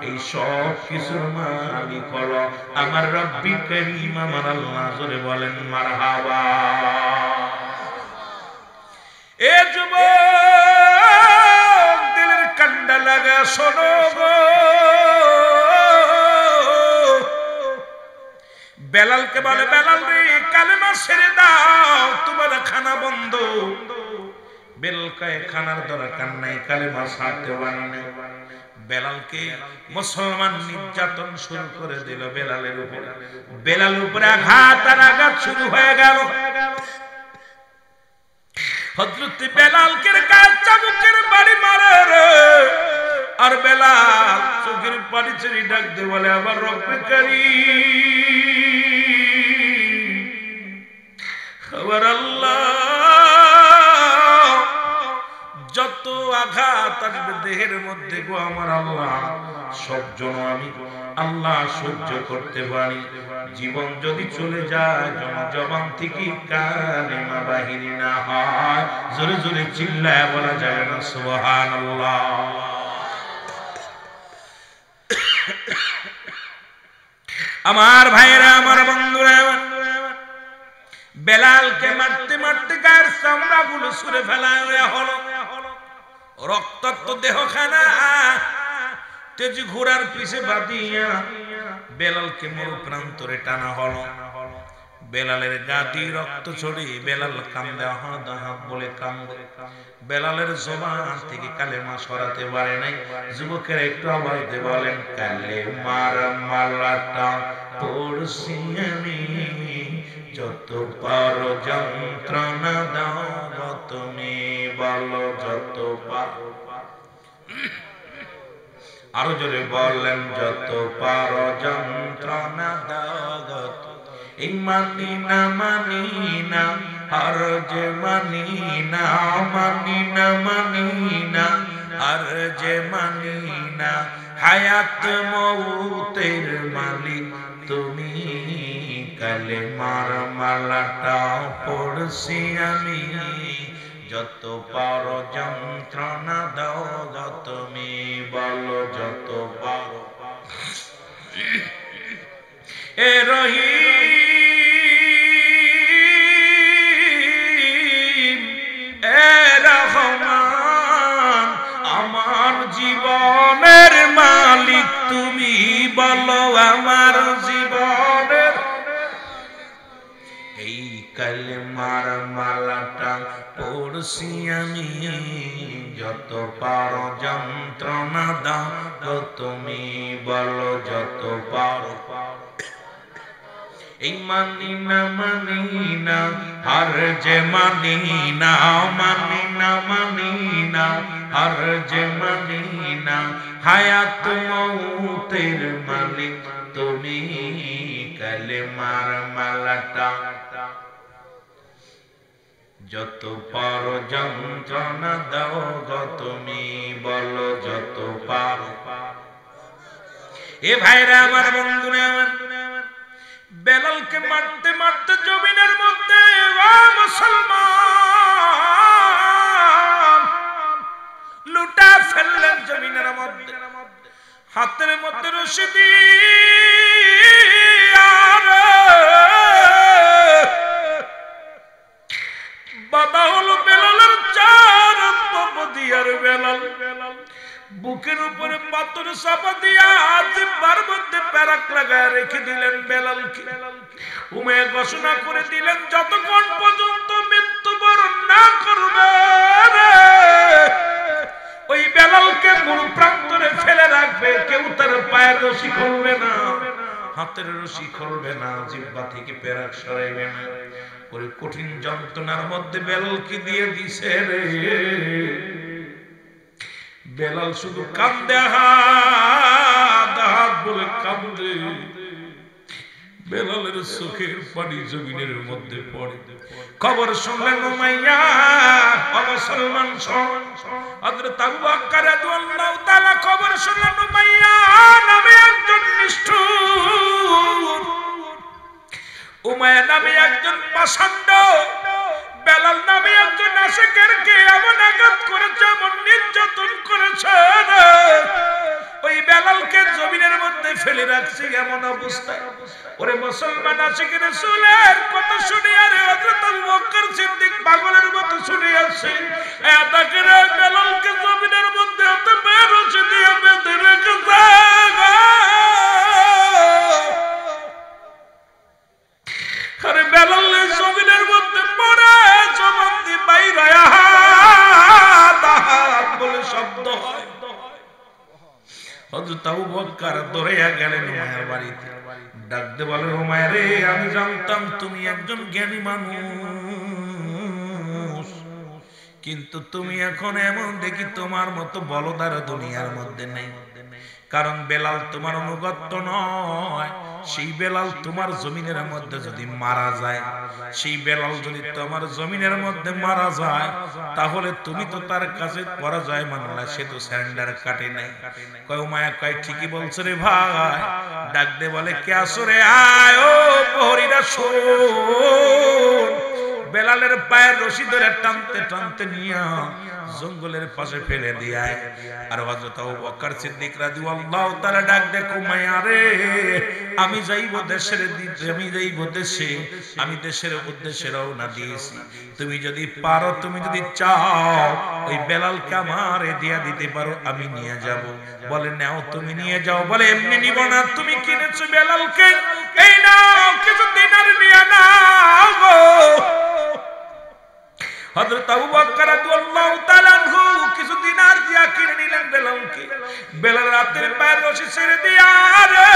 এই সব কিছুর মালিক হলো আমার রব্বি করিম, আমার আল্লাহ। জোরে বলেন মারহাবা। এ যুবক দিলের কান্ডা লাগা শোনো গো, বেলালকে বলে বেলাল রে কালেমা ছেড়ে দাও, তোমার খানা বন্ধ। বেলাল কয় খানার দরকার নাই, কালেমা ছাড়তে পারি না। বেলালকে মুসলমান নির্যাতন শুরু করে দিল বেলালের উপরে। বেলাল উপরে আঘাত আর আঘাত শুরু হয়ে গেল। হযরত বেলালকে গায়ে চাবুকের বাড়ি মারে রে, আর বেলাল চোখের পানি ছেড়ে ডাক দিয়ে বলে আমার রব্বে কারীম, আমার আল্লাহ, যত আঘাত আসবে দেহের মধ্যে গো আমার আল্লাহ, সব জন আমি আল্লাহ সহ্য করতে পারি। জীবন যদি চলে যায়, জবান থেকে কালেমা বাহির না হয়, জোরে জোরে চিল্লায় বলা যাবে না সুবহানাল্লাহ। আমার ভাইরা, আমার বন্ধুরা, বেলালকে মারতে মারতে গায়ের চামড়া গুলো ছুঁড়ে ফেলা হলো, রক্তাক্ত দেহখানা তেজ ঘোড়ার পিছে বাঁধিয়া বেলালকে মরু প্রান্তরে টানা হলো। বেলালের গাটি রক্ত ছড়িয়ে বেলাল কান্দে আহাদ আহাদ বলে কান্দে। বেলালের জবান থেকে কালেমা সরাতে পারে নাই। যুবকের একটু আওয়াজ দিয়ে বলেন কালেমার মালাটা পড়ছি আমি, যত পারো যন্ত্রণা দাও তুমি বলো, যত পারো। আরো জোরে বলেন যত পারো যন্ত্রণা দাও, এই মানি না মানি না, আর যে মানি না, মানি না মানি না, আর যে মানি না, হায়াত মউতের মালিক তুমি, কালেমার মালাটা পড়ছি আমি, যত পারো যন্ত্রণা দাও তুমি বলো, যত পারো। এ রহিম, এ রহমান, আমার জীবনের মালিক তুমি বলো, আমার জীবনের। এই কালেমার মালাটা পড়ছি আমি, যত পারো যন্ত্রণা দাও তুমি বলো, যত পারো। এই মানি না মানি না, আর যে মানি না, মানি না মানি না, আর যে মানি না, হায়াত মউতের মালিক তুমি, কালেমার মালাটা যত পারো যন্ত্রণা দাও তুমি বলো, যত পারো। এ ভাইরা আমার, বন্ধুরা আমার, বেলালকে মারতে মারতে জমিনের মধ্যে মুসলমান লুটা ফেললেন জমিনের মধ্যে। হাতের মধ্যে রশি দিয়া বাধা হলো বেলালের চার দিয়ার। বেলাল বুকের উপরে পাথর চাপা দিয়া জিহ্বার মধ্যে প্যারাক লাগায় রেখে দিলেন বেলালকে। উমাইয়া ঘোষণা করে দিলেন যতক্ষণ পর্যন্ত মৃত্যুবরণ না করবে ওই বেলালকে মূল প্রান্তরে ফেলে রাখবে, কেউ তার পায়ের রশি খুলবে না, হাতের রশি খুলবে না, জিহ্বা থেকে প্যারাক সরাইবে না। ওই কঠিন যন্ত্রণার মধ্যে বেলালকে দিয়ে দিছে রে। বেলাল শুধু কান্দে, হাত বলে কান্দে। বেলালের চোখের পানি জমিনের মধ্যে পড়ে। খবর শুনলেন উমাইয়া মুসলমান হযরত আবু বকর রাদিয়াল্লাহু তাআলা খবর শুনলেন উমাইয়া নামে একজন নিষ্ঠুর, উমাইয়া নামে একজন পাষণ্ড, বেলাল নামে একজন আশিককে এমন আঘাত করেছে, এমন নির্যাতন করেছে, ওই বেলালকে জমিনের মধ্যে ফেলে রাখছে এমন অবস্থা। ওরে মুসলমান আশিক রাসূলের কথা শুনে আর হযরত আবু বকর সিদ্দিক পাগলের মতো শুনে আছে। এতকে বেলালকে জমিনের মধ্যে মধ্যে হাতে পায়ে রশি দিয়ে বেঁধে রেখেছে। আরে বেলালের জমিনের মধ্যে পড়ে জবান দিয়ে বাইর হয় আহাত বলে শব্দ হয়। হযরত আবু বকর দৌড়াইয়া গেলেন উমাইয়ার বাড়িতে, ডাক দিয়ে বলে, উমাইয়া রে, আমি জানতাম তুমি একজন জ্ঞানী মানুষ, কিন্তু তুমি এখন এমন দেখি তোমার মতো বলদার দুনিয়ার মধ্যে নেই। কারণ বেলাল তোমার অনুগত নয়। সেই বেলাল তোমার জমিনের মধ্যে যদি মারা যায়, সেই বেলাল যদি তোমার জমিনের মধ্যে মারা যায়, তাহলে তুমি তো তার কাছে পরাজয় মানলা, সে তো স্যান্ডার কাটে নাই। কয় উমাইয়া কয় ঠিকই বলছ রে ভাই। ডাক দে বলে, কে আসো রে, আয় ও প্রহরীরা শোন। বেলালের পায়ের রশি ধরে টানতে টানতে নিয়ে জঙ্গলের পাশে ফেলে দিয়ায়। আর হযরত আবু বকর সিদ্দিক রাদিয়াল্লাহু তাআলা ডাক দে, উমাইয়া রে, আমি যাইব দেশের দিকে, আমি যাইব দেশে, আমি দেশের উদ্দেশ্যে রওনা দিয়েছি। তুমি যদি পারো, তুমি যদি চাও, ওই বেলালকে আমারে দিয়া দিতে পারো, আমি নিয়ে যাব। বলে, নাও, তুমি নিয়ে যাও। বলে, এমনি নিব না, তুমি কিনেছো বেলালকে, এই নাও কিছু দিনার নিয়ে নাও গো। হযরত আবু বকর রাদিয়াল্লাহু তাআলা আনহু কিছু দিনার দিয়া কিনে নিলেন বেলালকে। বেলাল রাতের পায়ের রশি ছেড়ে দিয়া রে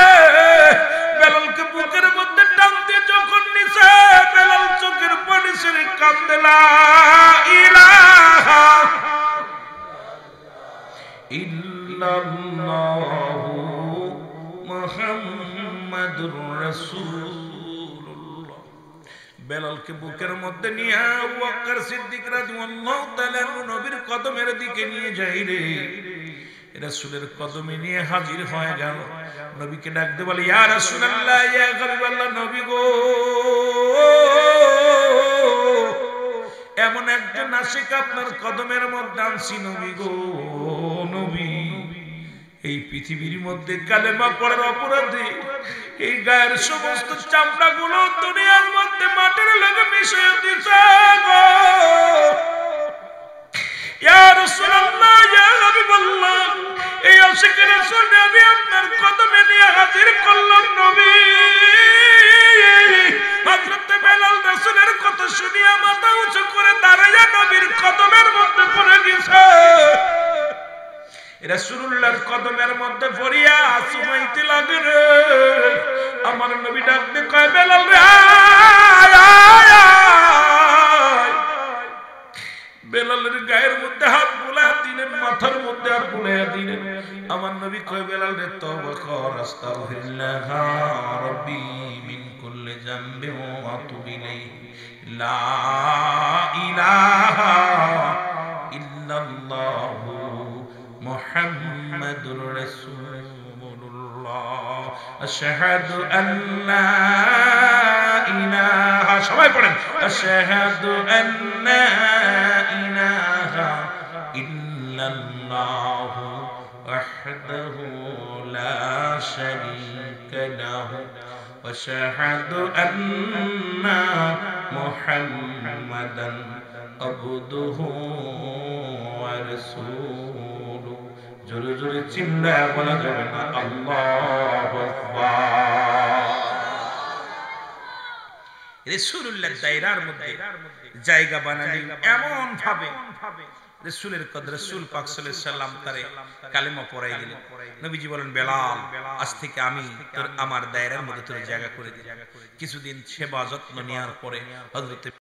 বেলালকে বুকের মধ্যে টান দিয়ে যখন নিছে, বেলাল চোখের পানি ছেড়ে কাঁদে, লা ইলাহা ইল্লাল্লাহু মুহাম্মাদুর রাসূলুল্লাহ। বেলালকে বুকের মধ্যে নিয়ে আবু বকর সিদ্দিক রাদিয়াল্লাহু তাআলা নবীর কদমের দিকে নিয়ে যাই রে। রাসূলের কদমে নিয়ে হাজির হয়ে গেল। নবীকে ডাক দিয়ে বলে, ইয়া রাসূলুল্লাহ, ইয়া হাবিবাল্লাহ, নবী গো, এমন একজন আশিক আপনার কদমের মধ্যে আনছি নবী গো। নবী, এই পৃথিবীর মধ্যে কালেমা পড়ার অপরাধে এই গায়ের সমস্ত চামড়া গুলো দুনিয়ার মধ্যে মাটির লগে মিশিয়ে দিছে গো। ইয়া রাসূলুল্লাহ, ইয়া হাবিবাল্লাহ, এই আশিকের শুনে আমি আপনার কদমে নিয়ে হাজির করলাম নবী। হযরত বেলাল রাসূলের কথা শুনিয়া মাথা উঁচু করে দাঁড়াইয়া নবীর কদমের মধ্যে পড়ে গেছে। রাসূলুল্লাহর কদমের মধ্যে পড়িয়া সুমাইতে লাগে রে। আমার নবী ডাক দিয়ে কয়, বেলাল রে, আয় আয় আয়। বেলালের গায়ের মধ্যে হাত বুলাইয়া দিলেন, মাথার মধ্যে হাত বুলাইয়া দিলেন। আমার নবী কয়, বেলাল রে, তওবা কর, আস্তাগফিরুল্লাহ রাব্বি মিন কুল্লি যামবি ওয়া আতুবু ইলাইহি, লা ইলাহা ইল্লাল্লাহু মুহাম্মাদুর রাসূলুল্লাহ, আশহাদু আল্লা ইলাহা, সবাই পড়েন, আশহাদু আল্লা ইলাহা ইল্লাল্লাহু ওয়াহদাহু লা শারীকা লাহু, আশহাদু আন্না মুহাম্মাদান আবদুহু ওয়া রাসূলুহু। জোরে জোরে চিল্লায়া বলা যাবে না, আল্লাহু আকবার। রাসূলুল্লাহর দায়রার মধ্যে জায়গা বানালেন এমন ভাবে, রাসূলের কদর, রাসূল পাক সাল্লাল্লাহু আলাইহি সাল্লাম তারে কালেমা পড়াই দিলেন। নবীজি বলেন, বেলাল, আজ থেকে আমি তোর আমার দায়রার মধ্যে তোর জায়গা করে দিই। কিছুদিন সেবা যত্ন নেওয়ার পরে হযরত